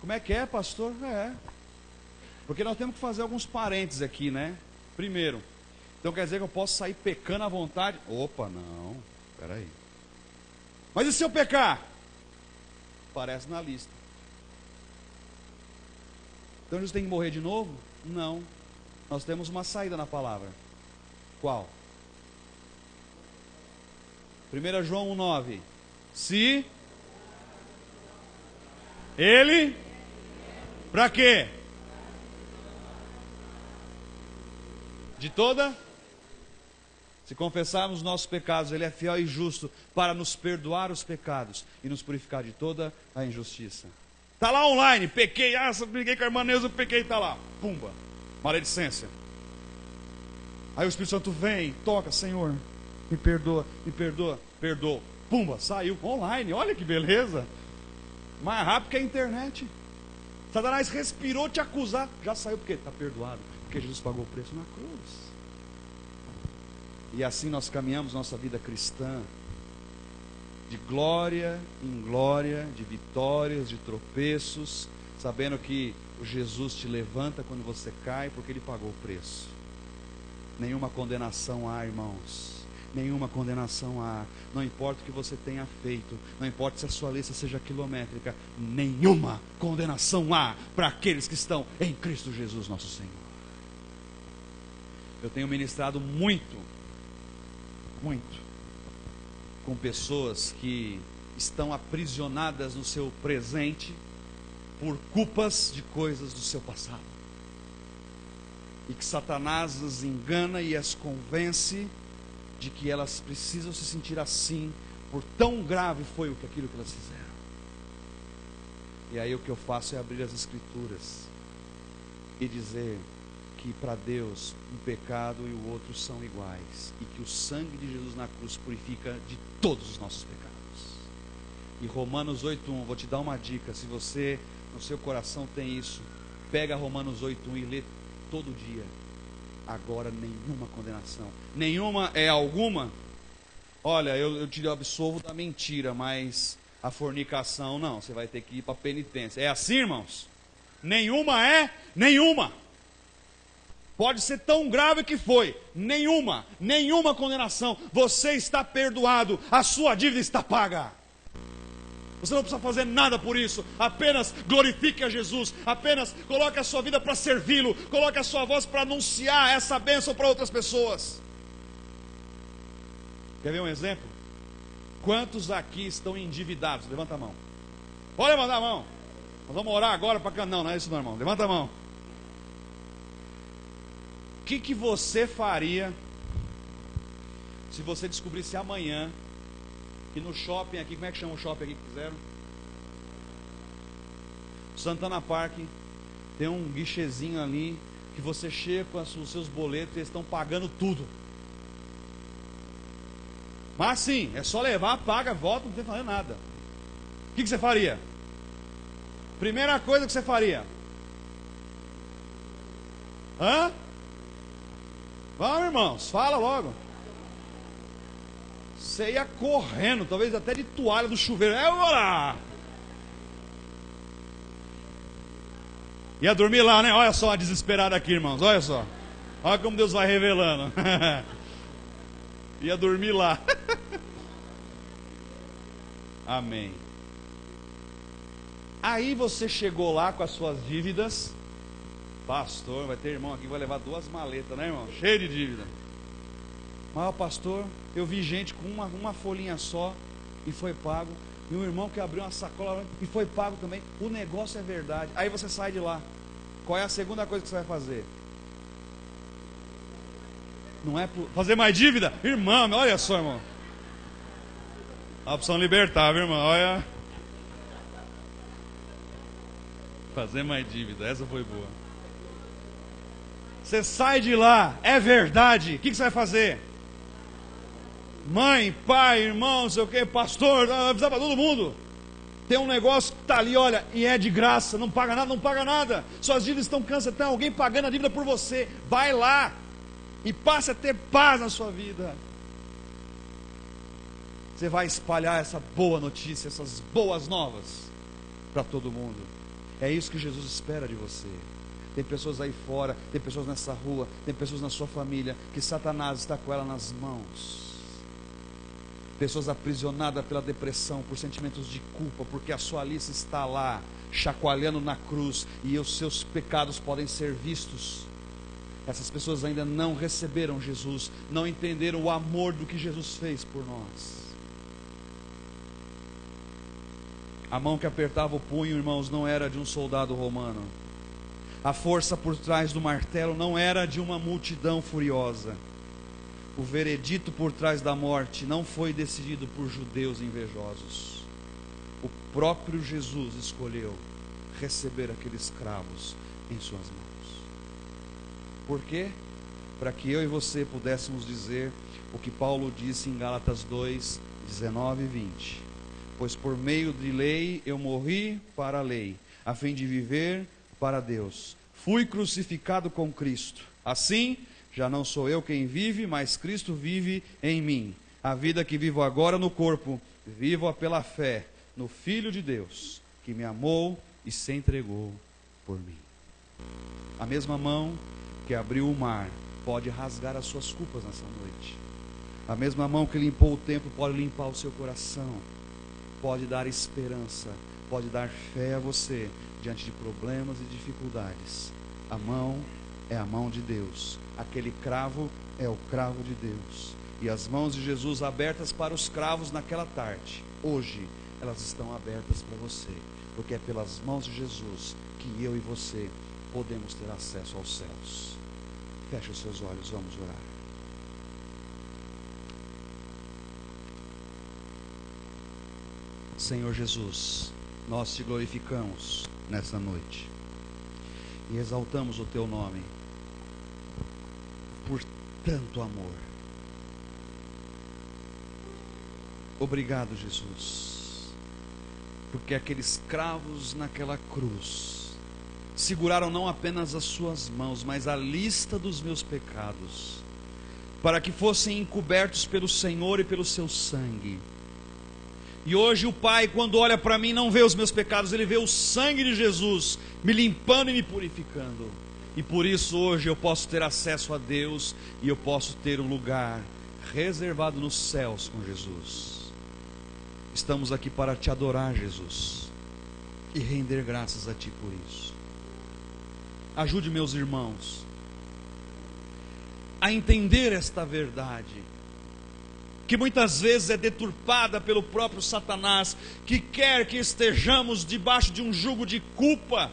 Como é que é, pastor? Porque nós temos que fazer alguns parênteses aqui, né? Primeiro, então quer dizer que eu posso sair pecando à vontade? Opa, não, peraí. Mas e se eu pecar? Aparece na lista. Então Jesus tem que morrer de novo? Não. Nós temos uma saída na palavra. Qual? 1 João 1,9. Se ele, para quê? De toda? Se confessarmos nossos pecados, Ele é fiel e justo para nos perdoar os pecados e nos purificar de toda a injustiça. Está lá online, pequei, briguei com a irmã Neuza, pequei, está lá. Pumba, maledicência. Aí o Espírito Santo vem, toca, Senhor, me perdoa, perdoa. Pumba, saiu online, olha que beleza. Mais rápido que a internet. Satanás respirou te acusar, já saiu porque está perdoado, porque Jesus pagou o preço na cruz. E assim nós caminhamos nossa vida cristã, de glória em glória, de vitórias, de tropeços, sabendo que o Jesus te levanta quando você cai, porque Ele pagou o preço. Nenhuma condenação há, irmãos. Nenhuma condenação há. Não importa o que você tenha feito, não importa se a sua lista seja quilométrica, nenhuma condenação há para aqueles que estão em Cristo Jesus, nosso Senhor. Eu tenho ministrado muito com pessoas que estão aprisionadas no seu presente por culpas de coisas do seu passado, e que Satanás as engana e as convence de que elas precisam se sentir assim, por tão grave foi aquilo que elas fizeram. E aí o que eu faço é abrir as Escrituras e dizer que para Deus um pecado e o outro são iguais, e que o sangue de Jesus na cruz purifica de todos os nossos pecados. E Romanos 8:1, vou te dar uma dica, se você no seu coração tem isso, pega Romanos 8:1 e lê todo dia. Agora nenhuma condenação, nenhuma é alguma. Olha, eu te absolvo da mentira, mas a fornicação não, você vai ter que ir para a penitência. É assim, irmãos? Nenhuma é nenhuma. Pode ser tão grave que foi, nenhuma condenação. Você está perdoado, a sua dívida está paga. Você não precisa fazer nada por isso, apenas glorifique a Jesus, apenas coloque a sua vida para servi-lo, coloque a sua voz para anunciar essa bênção para outras pessoas. Quer ver um exemplo? Quantos aqui estão endividados? Levanta a mão. Pode levantar a mão. Nós vamos orar agora para cá. Não é isso não, irmão. Levanta a mão. O que você faria se você descobrisse amanhã que no shopping aqui, como é que chama o shopping aqui que fizeram? Santana Park, tem um guichezinho ali, que você chega com os seus boletos e eles estão pagando tudo. Mas sim, é só levar, paga, volta, não tem que fazer nada. O que você faria? Primeira coisa que você faria. Hã? Vamos, irmãos, fala logo. Você ia correndo, talvez até de toalha do chuveiro. Eu vou lá. Ia dormir lá, né? Olha só a desesperada aqui, irmãos. Olha só. Olha como Deus vai revelando. Ia dormir lá. Amém. Aí você chegou lá com as suas dívidas. Pastor, vai ter irmão aqui que vai levar 2 maletas, né, irmão? Cheio de dívida. Mas, pastor, eu vi gente com uma folhinha só e foi pago. E um irmão que abriu uma sacola e foi pago também. O negócio é verdade. Aí você sai de lá. Qual é a segunda coisa que você vai fazer? Não é fazer mais dívida? Irmão, olha só, irmão. A opção libertar, viu, irmão? Olha. Fazer mais dívida, essa foi boa. Você sai de lá, é verdade. O que você vai fazer? Mãe, pai, irmão, não sei o que, pastor, avisar para todo mundo. Tem um negócio que está ali, olha, e é de graça, não paga nada, não paga nada. Suas dívidas estão cansadas, tem alguém pagando a dívida por você. Vai lá e passe a ter paz na sua vida. Você vai espalhar essa boa notícia, essas boas novas para todo mundo. É isso que Jesus espera de você. Tem pessoas aí fora, tem pessoas nessa rua, tem pessoas na sua família que Satanás está com ela nas mãos. Pessoas aprisionadas pela depressão, por sentimentos de culpa, porque a sua lista está lá, chacoalhando na cruz, e os seus pecados podem ser vistos. Essas pessoas ainda não receberam Jesus, não entenderam o amor do que Jesus fez por nós. A mão que apertava o punho, irmãos, não era de um soldado romano. A força por trás do martelo não era de uma multidão furiosa. O veredito por trás da morte não foi decidido por judeus invejosos. O próprio Jesus escolheu receber aqueles cravos em suas mãos. Por quê? Para que eu e você pudéssemos dizer o que Paulo disse em Gálatas 2, 19 e 20. Pois por meio de lei eu morri para a lei, a fim de viver para Deus. Fui crucificado com Cristo. Assim, já não sou eu quem vive, mas Cristo vive em mim. A vida que vivo agora no corpo, vivo-a pela fé no Filho de Deus, que me amou e se entregou por mim. A mesma mão que abriu o mar pode rasgar as suas culpas nessa noite. A mesma mão que limpou o templo pode limpar o seu coração, pode dar esperança, pode dar fé a você diante de problemas e dificuldades. A mão é a mão de Deus, aquele cravo é o cravo de Deus, e as mãos de Jesus abertas para os cravos naquela tarde, hoje elas estão abertas para você, porque é pelas mãos de Jesus que eu e você podemos ter acesso aos céus. Feche os seus olhos, vamos orar. Senhor Jesus, nós te glorificamos nessa noite e exaltamos o teu nome por tanto amor. Obrigado, Jesus, porque aqueles cravos naquela cruz seguraram não apenas as suas mãos, mas a lista dos meus pecados, para que fossem encobertos pelo Senhor e pelo seu sangue. E hoje o Pai, quando olha para mim, não vê os meus pecados, Ele vê o sangue de Jesus me limpando e me purificando. E por isso hoje eu posso ter acesso a Deus e eu posso ter um lugar reservado nos céus com Jesus. Estamos aqui para te adorar, Jesus, e render graças a ti por isso. Ajude meus irmãos a entender esta verdade, que muitas vezes é deturpada pelo próprio Satanás, que quer que estejamos debaixo de um jugo de culpa,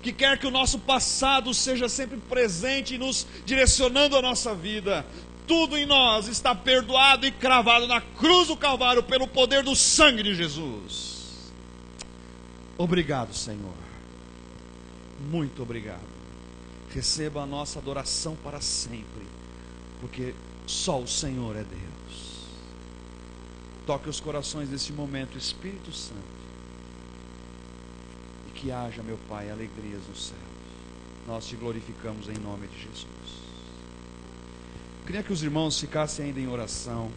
que quer que o nosso passado seja sempre presente e nos direcionando a nossa vida. Tudo em nós está perdoado e cravado na cruz do Calvário pelo poder do sangue de Jesus. Obrigado, Senhor. Muito obrigado. Receba a nossa adoração para sempre, porque só o Senhor é Deus. Toque os corações nesse momento, Espírito Santo, e que haja, meu Pai, alegrias nos céus. Nós te glorificamos em nome de Jesus. Queria que os irmãos ficassem ainda em oração.